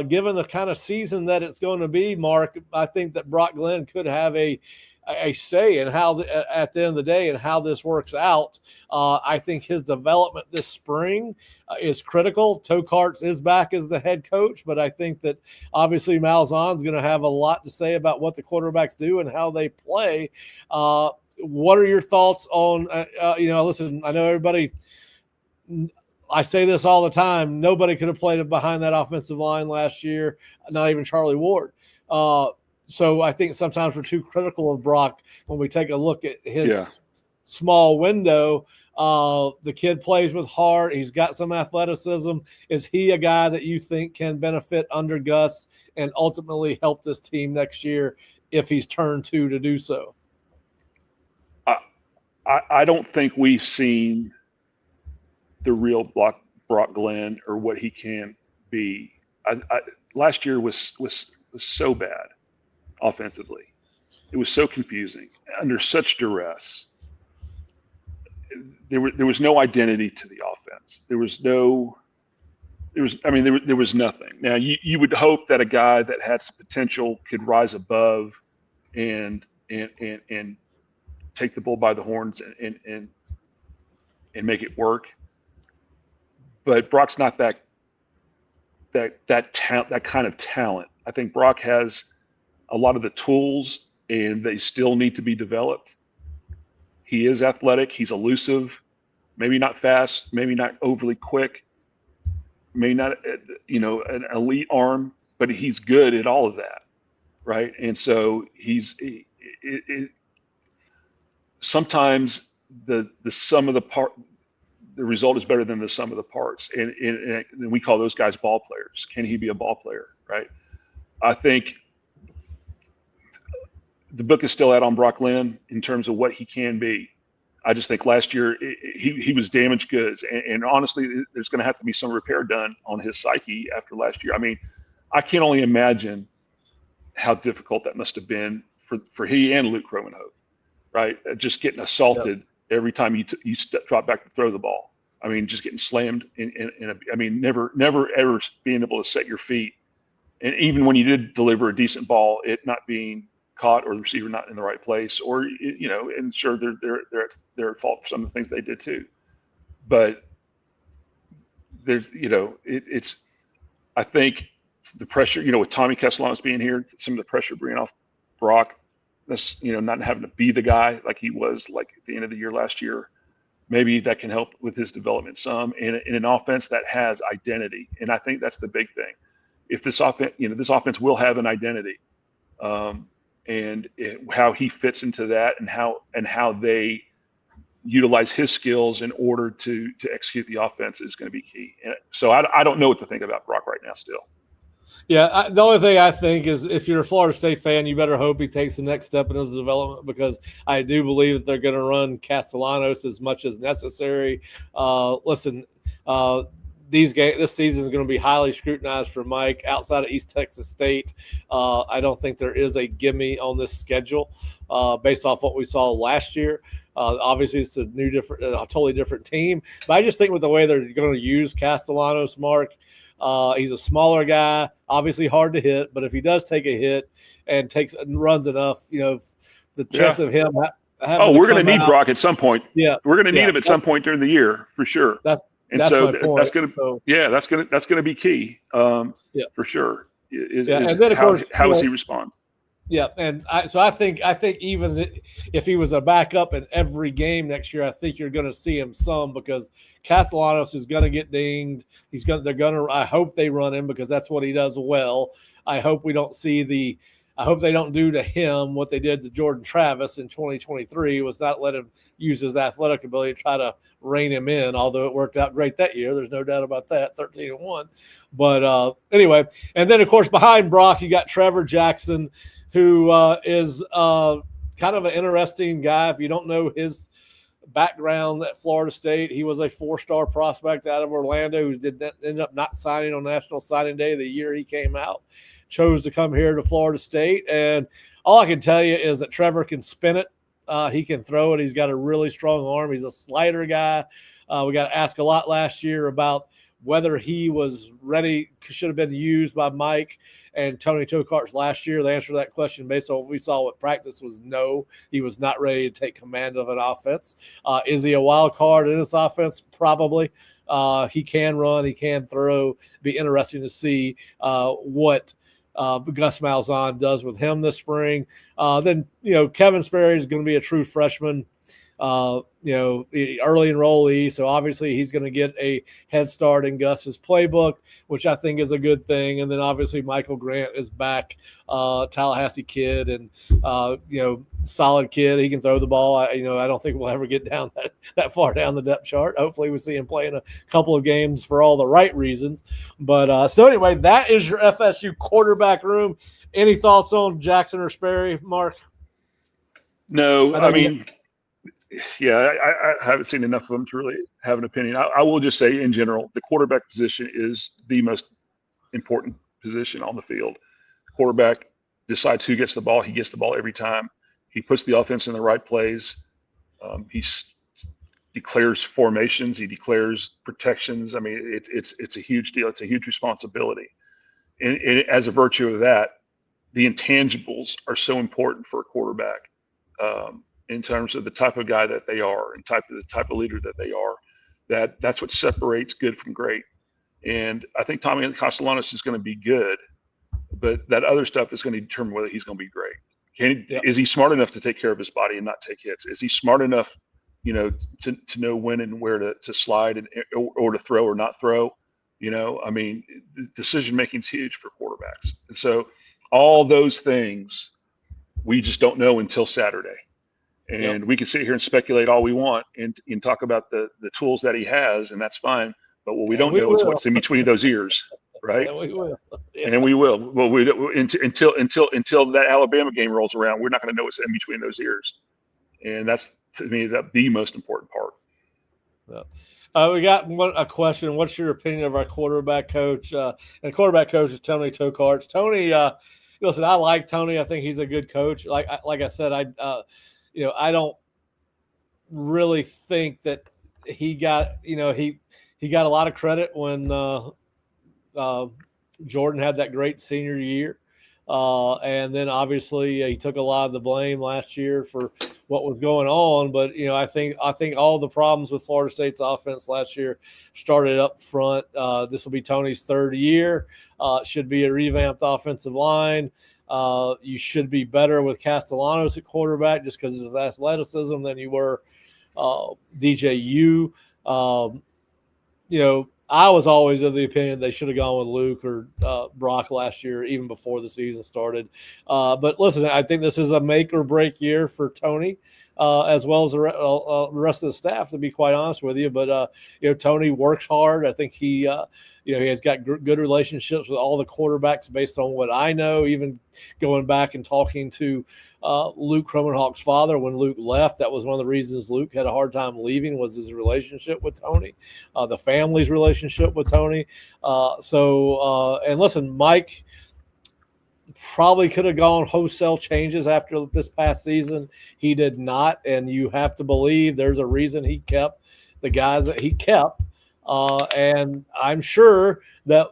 given the kind of season that it's going to be, Mark, I think that Brock Glenn could have a say in how at the end of the day and how this works out. I think his development this spring is critical. Tokarts is back as the head coach, but I think that obviously Malzahn's going to have a lot to say about what the quarterbacks do and how they play. What are your thoughts on, you know, listen, I know everybody – I say this all the time. Nobody could have played behind that offensive line last year, not even Charlie Ward. So I think sometimes we're too critical of Brock when we take a look at his small window. The kid plays with heart. He's got some athleticism. Is he a guy that you think can benefit under Gus and ultimately help this team next year if he's turned to do so? I don't think we've seen the real Brock Glenn or what he can be. Last year was so bad offensively. It was so confusing under such duress. There was no identity to the offense. There was nothing. Now you would hope that a guy that had some potential could rise above and take the bull by the horns and make it work. But Brock's not that kind of talent. I think Brock has a lot of the tools, and they still need to be developed. He is athletic. He's elusive. Maybe not fast. Maybe not overly quick. Maybe not, you know, an elite arm. But he's good at all of that, right? And so sometimes the sum of the part. The result is better than the sum of the parts. And we call those guys ball players. Can he be a ball player, right? I think the book is still out on Brock Glenn in terms of what he can be. I just think last year he was damaged goods. And honestly, there's going to have to be some repair done on his psyche after last year. I mean, I can only imagine how difficult that must have been for he and Luke Romanhoek, right? Just getting assaulted every time you drop back to throw the ball. I mean, just getting slammed never ever being able to set your feet. And even when you did deliver a decent ball, it not being caught or the receiver not in the right place, or, you know, and sure, they're at fault for some of the things they did too. But there's, you know, I think the pressure, you know, with Tommy Castellanos being here, some of the pressure bringing off Brock, that's, you know, not having to be the guy like he was like at the end of the year last year. Maybe that can help with his development some in an offense that has identity. And I think that's the big thing. If this offense will have an identity, how he fits into that and how they utilize his skills in order to execute the offense is going to be key. And so I don't know what to think about Brock right now still. Yeah, the only thing I think is if you're a Florida State fan, you better hope he takes the next step in his development, because I do believe that they're going to run Castellanos as much as necessary. Listen, this season is going to be highly scrutinized for Mike. Outside of East Texas State, I don't think there is a gimme on this schedule based off what we saw last year. Obviously, it's a totally different team. But I just think with the way they're going to use Castellanos, Mark, he's a smaller guy, obviously hard to hit. But if he does take a hit and runs enough, the chance of him we're going to need Brock at some point. Yeah, we're going to need him at some point during the year for sure. That's my point. That's going to be key for sure. And then of course, how does he respond? Yeah, and I think even if he was a backup in every game next year, I think you're going to see him some because Castellanos is going to get dinged. I hope they run him because that's what he does well. I hope we don't see I hope they don't do to him what they did to Jordan Travis in 2023, was not let him use his athletic ability to try to rein him in, although it worked out great that year. There's no doubt about that, 13-1. But anyway, and then, of course, behind Brock, you got Trevor Jackson, who is kind of an interesting guy. If you don't know his background at Florida State, he was a 4-star prospect out of Orlando who end up not signing on National Signing Day the year he came out. Chose to come here to Florida State. And all I can tell you is that Trevor can spin it. He can throw it. He's got a really strong arm. He's a slider guy. We got to ask a lot last year about whether he was ready, should have been used by Mike and Tony Tokarts last year. The answer to that question, based on what we saw at practice, was no. He was not ready to take command of an offense. Is he a wild card in this offense? Probably. He can run. He can throw. Be interesting to see what Gus Malzahn does with him this spring. Then, Kevin Sperry is going to be a true freshman, early enrollee. So obviously he's going to get a head start in Gus's playbook, which I think is a good thing. And then obviously Michael Grant is back, Tallahassee kid, and, solid kid. He can throw the ball. I don't think we'll ever get down that far down the depth chart. Hopefully we see him play in a couple of games for all the right reasons. But so anyway, that is your FSU quarterback room. Any thoughts on Jackson or Sperry, Mark? No, I haven't seen enough of them to really have an opinion. I will just say in general, the quarterback position is the most important position on the field. The quarterback decides who gets the ball. He gets the ball every time. He puts the offense in the right plays. He declares formations. He declares protections. I mean, it's a huge deal. It's a huge responsibility. And as a virtue of that, the intangibles are so important for a quarterback. In terms of the type of guy that they are and the type of leader that they are, that's what separates good from great. And I think Tommy Castellanos is going to be good, but that other stuff is going to determine whether he's going to be great. Is he smart enough to take care of his body and not take hits? Is he smart enough, to know when and where to slide or to throw or not throw? Decision making is huge for quarterbacks. And so all those things we just don't know until Saturday. And we can sit here and speculate all we want and talk about the tools that he has, and that's fine. But what we don't know is what's in between those ears, right? Yeah, we will. Yeah. And we will. Well, until that Alabama game rolls around, we're not going to know what's in between those ears, and that's, to me, the most important part. Yeah. We got a question. What's your opinion of our quarterback coach? And quarterback coach is Tony Tokarts. Tony, listen, I like Tony. I think he's a good coach. Like I said, I don't really think that he got, he got a lot of credit when Jordan had that great senior year. And then obviously he took a lot of the blame last year for what was going on. But, I think all the problems with Florida State's offense last year started up front. This will be Tony's third year. It should be a revamped offensive line. You should be better with Castellanos at quarterback just because of athleticism than you were DJU. I was always of the opinion they should have gone with Luke or Brock last year, even before the season started. But listen, I think this is a make or break year for Tony. as well as the rest of the staff, to be quite honest with you. But Tony works hard. I think he has got good relationships with all the quarterbacks based on what I know, even going back and talking to Luke Cromenhawk's father when Luke left. That was one of the reasons Luke had a hard time leaving, was his relationship with Tony, the family's relationship with Tony. And listen, Mike probably could have gone wholesale changes after this past season. He did not, and you have to believe there's a reason he kept the guys that he kept. And I'm sure that,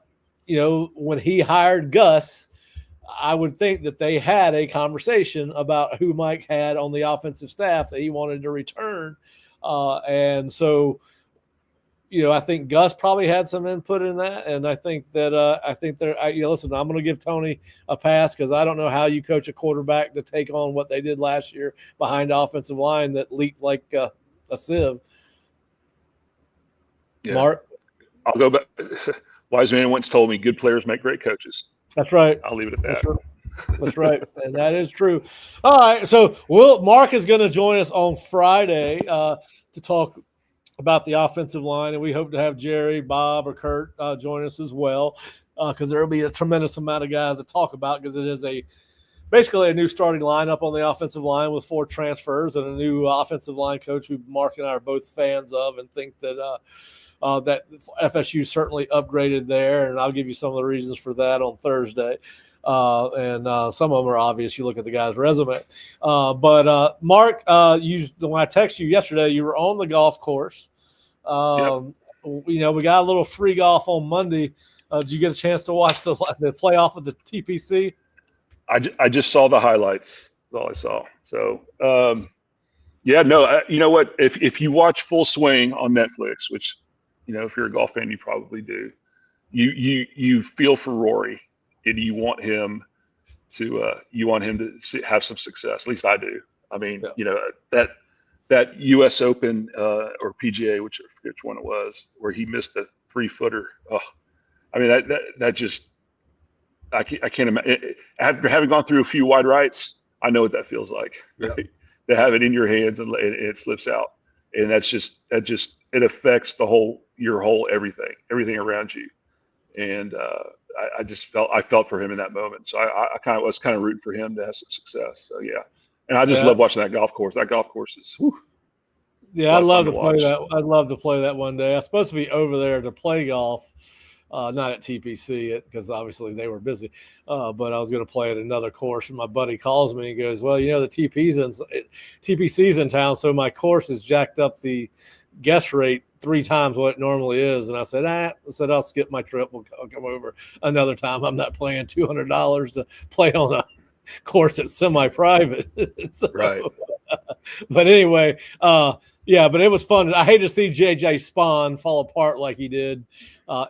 when he hired Gus, I would think that they had a conversation about who Mike had on the offensive staff that he wanted to return. And so, I think Gus probably had some input in that. And I think that, listen, I'm going to give Tony a pass because I don't know how you coach a quarterback to take on what they did last year behind the offensive line that leaked like a sieve. Yeah. Mark? I'll go back. Wise man once told me, good players make great coaches. That's right. I'll leave it at that. That's right. And that is true. All right. So Mark is going to join us on Friday to talk about the offensive line. And we hope to have Jerry, Bob, or Kurt join us as well, because there will be a tremendous amount of guys to talk about, because it is basically a new starting lineup on the offensive line with 4 transfers and a new offensive line coach who Mark and I are both fans of and think that that FSU certainly upgraded there. And I'll give you some of the reasons for that on Thursday. And some of them are obvious. You look at the guy's resume. But Mark, when I texted you yesterday, you were on the golf course. Yep. We got a little free golf on Monday. Did you get a chance to watch the playoff of the TPC? I just saw the highlights. That's all I saw. So, you know what? If you watch Full Swing on Netflix, which, if you're a golf fan, you probably do, you feel for Rory, and you want him to have some success. At least I do. I mean, that U.S. Open or PGA, which one it was, where he missed the 3-footer. Oh, I mean that just. I can't imagine. After having gone through a few wide rights, I know what that feels like. Right? To have it in your hands and it slips out, and it affects your whole everything around you. And I felt for him in that moment. So I was kind of rooting for him to have some success. So yeah, and I just love watching that golf course. That golf course is. Whew, yeah, I'd love to play that. I'd love to play that one day. I'm supposed to be over there to play golf. Not at TPC because obviously they were busy, but I was going to play at another course. And my buddy calls me and goes, "Well, the TPC's in town, so my course has jacked up the guest rate 3 times what it normally is." And I said, I'll skip my trip. I'll come over another time. I'm not paying $200 to play on a course that's semi-private. So, right. But anyway, but it was fun. I hate to see JJ Spawn fall apart like he did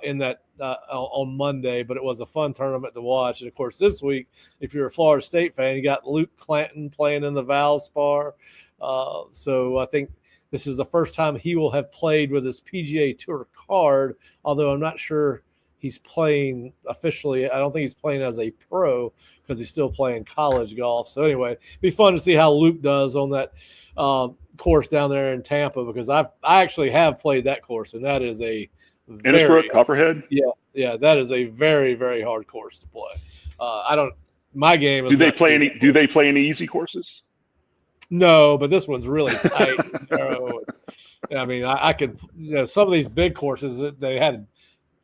in that on Monday, but it was a fun tournament to watch. And of course, this week, if you're a Florida State fan, you got Luke Clanton playing in the Valspar. So I think this is the first time he will have played with his PGA Tour card, although I'm not sure he's playing officially. I don't think he's playing as a pro because he's still playing college golf. So anyway, it'd be fun to see how Luke does on that course down there in Tampa, because I actually have played that course, and that is a Innisbrook, Copperhead. Yeah, that is a very, very hard course to play. My game is. Do they play any easy courses? No, but this one's really tight. I mean, I could. Some of these big courses that they had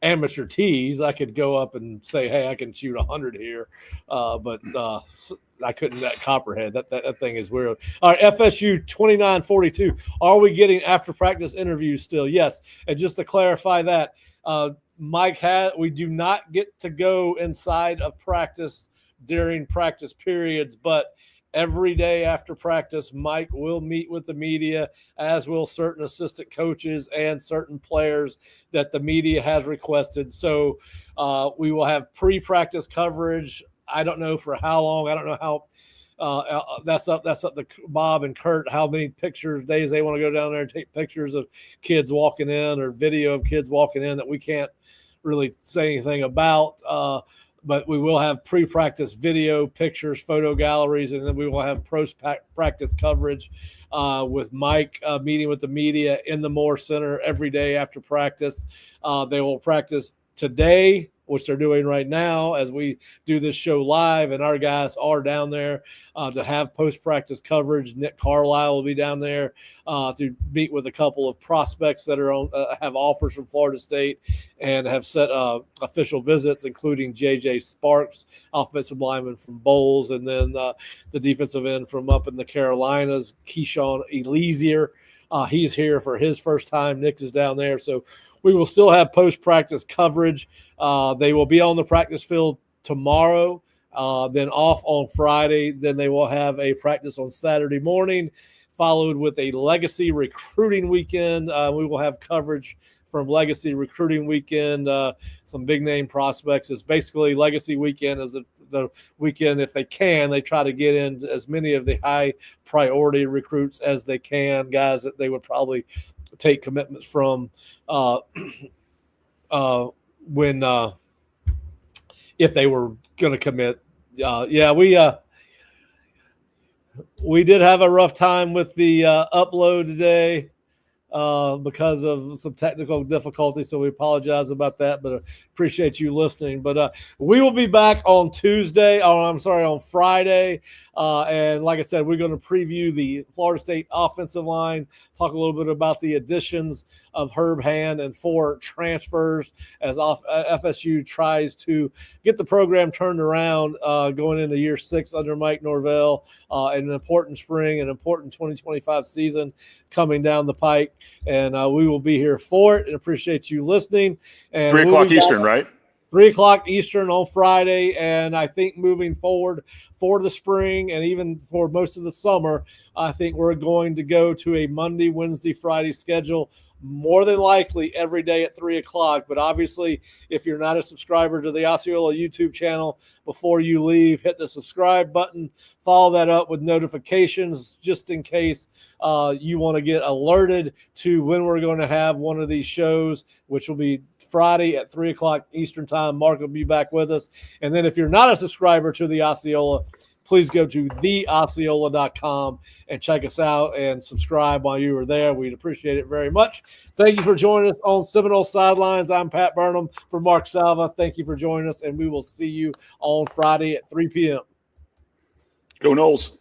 amateur tees, I could go up and say, "Hey, I can shoot 100 here," but I couldn't at Copperhead. That thing is weird. All right, FSU 29-42. Are we getting after practice interviews still? Yes. And just to clarify that, Mike we do not get to go inside of practice during practice periods, but every day after practice, Mike will meet with the media, as will certain assistant coaches and certain players that the media has requested. So we will have pre-practice coverage. I don't know for how long. I don't know how that's up to Bob and Kurt, how many days they want to go down there and take pictures of kids walking in or video of kids walking in that we can't really say anything about. but we will have pre-practice video, pictures, photo galleries, and then we will have post-practice coverage with Mike meeting with the media in the Moore Center every day after practice. They will practice today, which they're doing right now as we do this show live, and our guys are down there to have post-practice coverage. Nick Carlisle will be down there to meet with a couple of prospects that are on have offers from Florida State and have set official visits, including J.J. Sparks, offensive lineman from Bowles, and then the defensive end from up in the Carolinas, Keyshawn Elysier. He's here for his first time. Nick is down there. So we will still have post-practice coverage. They will be on the practice field tomorrow, then off on Friday. Then they will have a practice on Saturday morning, followed with a Legacy Recruiting Weekend. We will have coverage from Legacy Recruiting Weekend, some big-name prospects. It's basically Legacy Weekend is the weekend, if they can, they try to get in as many of the high-priority recruits as they can, guys that they would probably take commitments from when if they were going to commit. We did have a rough time with the upload today because of some technical difficulties, so we apologize about that, but appreciate you listening. But we will be back on on Friday. And like I said, we're going to preview the Florida State offensive line, talk a little bit about the additions of Herb Hand and 4 transfers as FSU tries to get the program turned around going into year 6 under Mike Norvell, an important spring, an important 2025 season coming down the pike. And we will be here for it and appreciate you listening. And 3 o'clock Eastern, right? 3 o'clock Eastern on Friday. And I think moving forward for the spring and even for most of the summer, I think we're going to go to a Monday, Wednesday, Friday schedule, more than likely every day at 3 o'clock. But obviously, if you're not a subscriber to the Osceola YouTube channel, before you leave, hit the subscribe button, follow that up with notifications just in case you want to get alerted to when we're going to have one of these shows, which will be Friday at 3 o'clock Eastern time. Mark will be back with us. And then if you're not a subscriber to the Osceola, please go to theosceola.com and check us out and subscribe while you are there. We'd appreciate it very much. Thank you for joining us on Seminole Sidelines. I'm Pat Burnham for Mark Salva. Thank you for joining us, and we will see you on Friday at 3 p.m. Go Noles.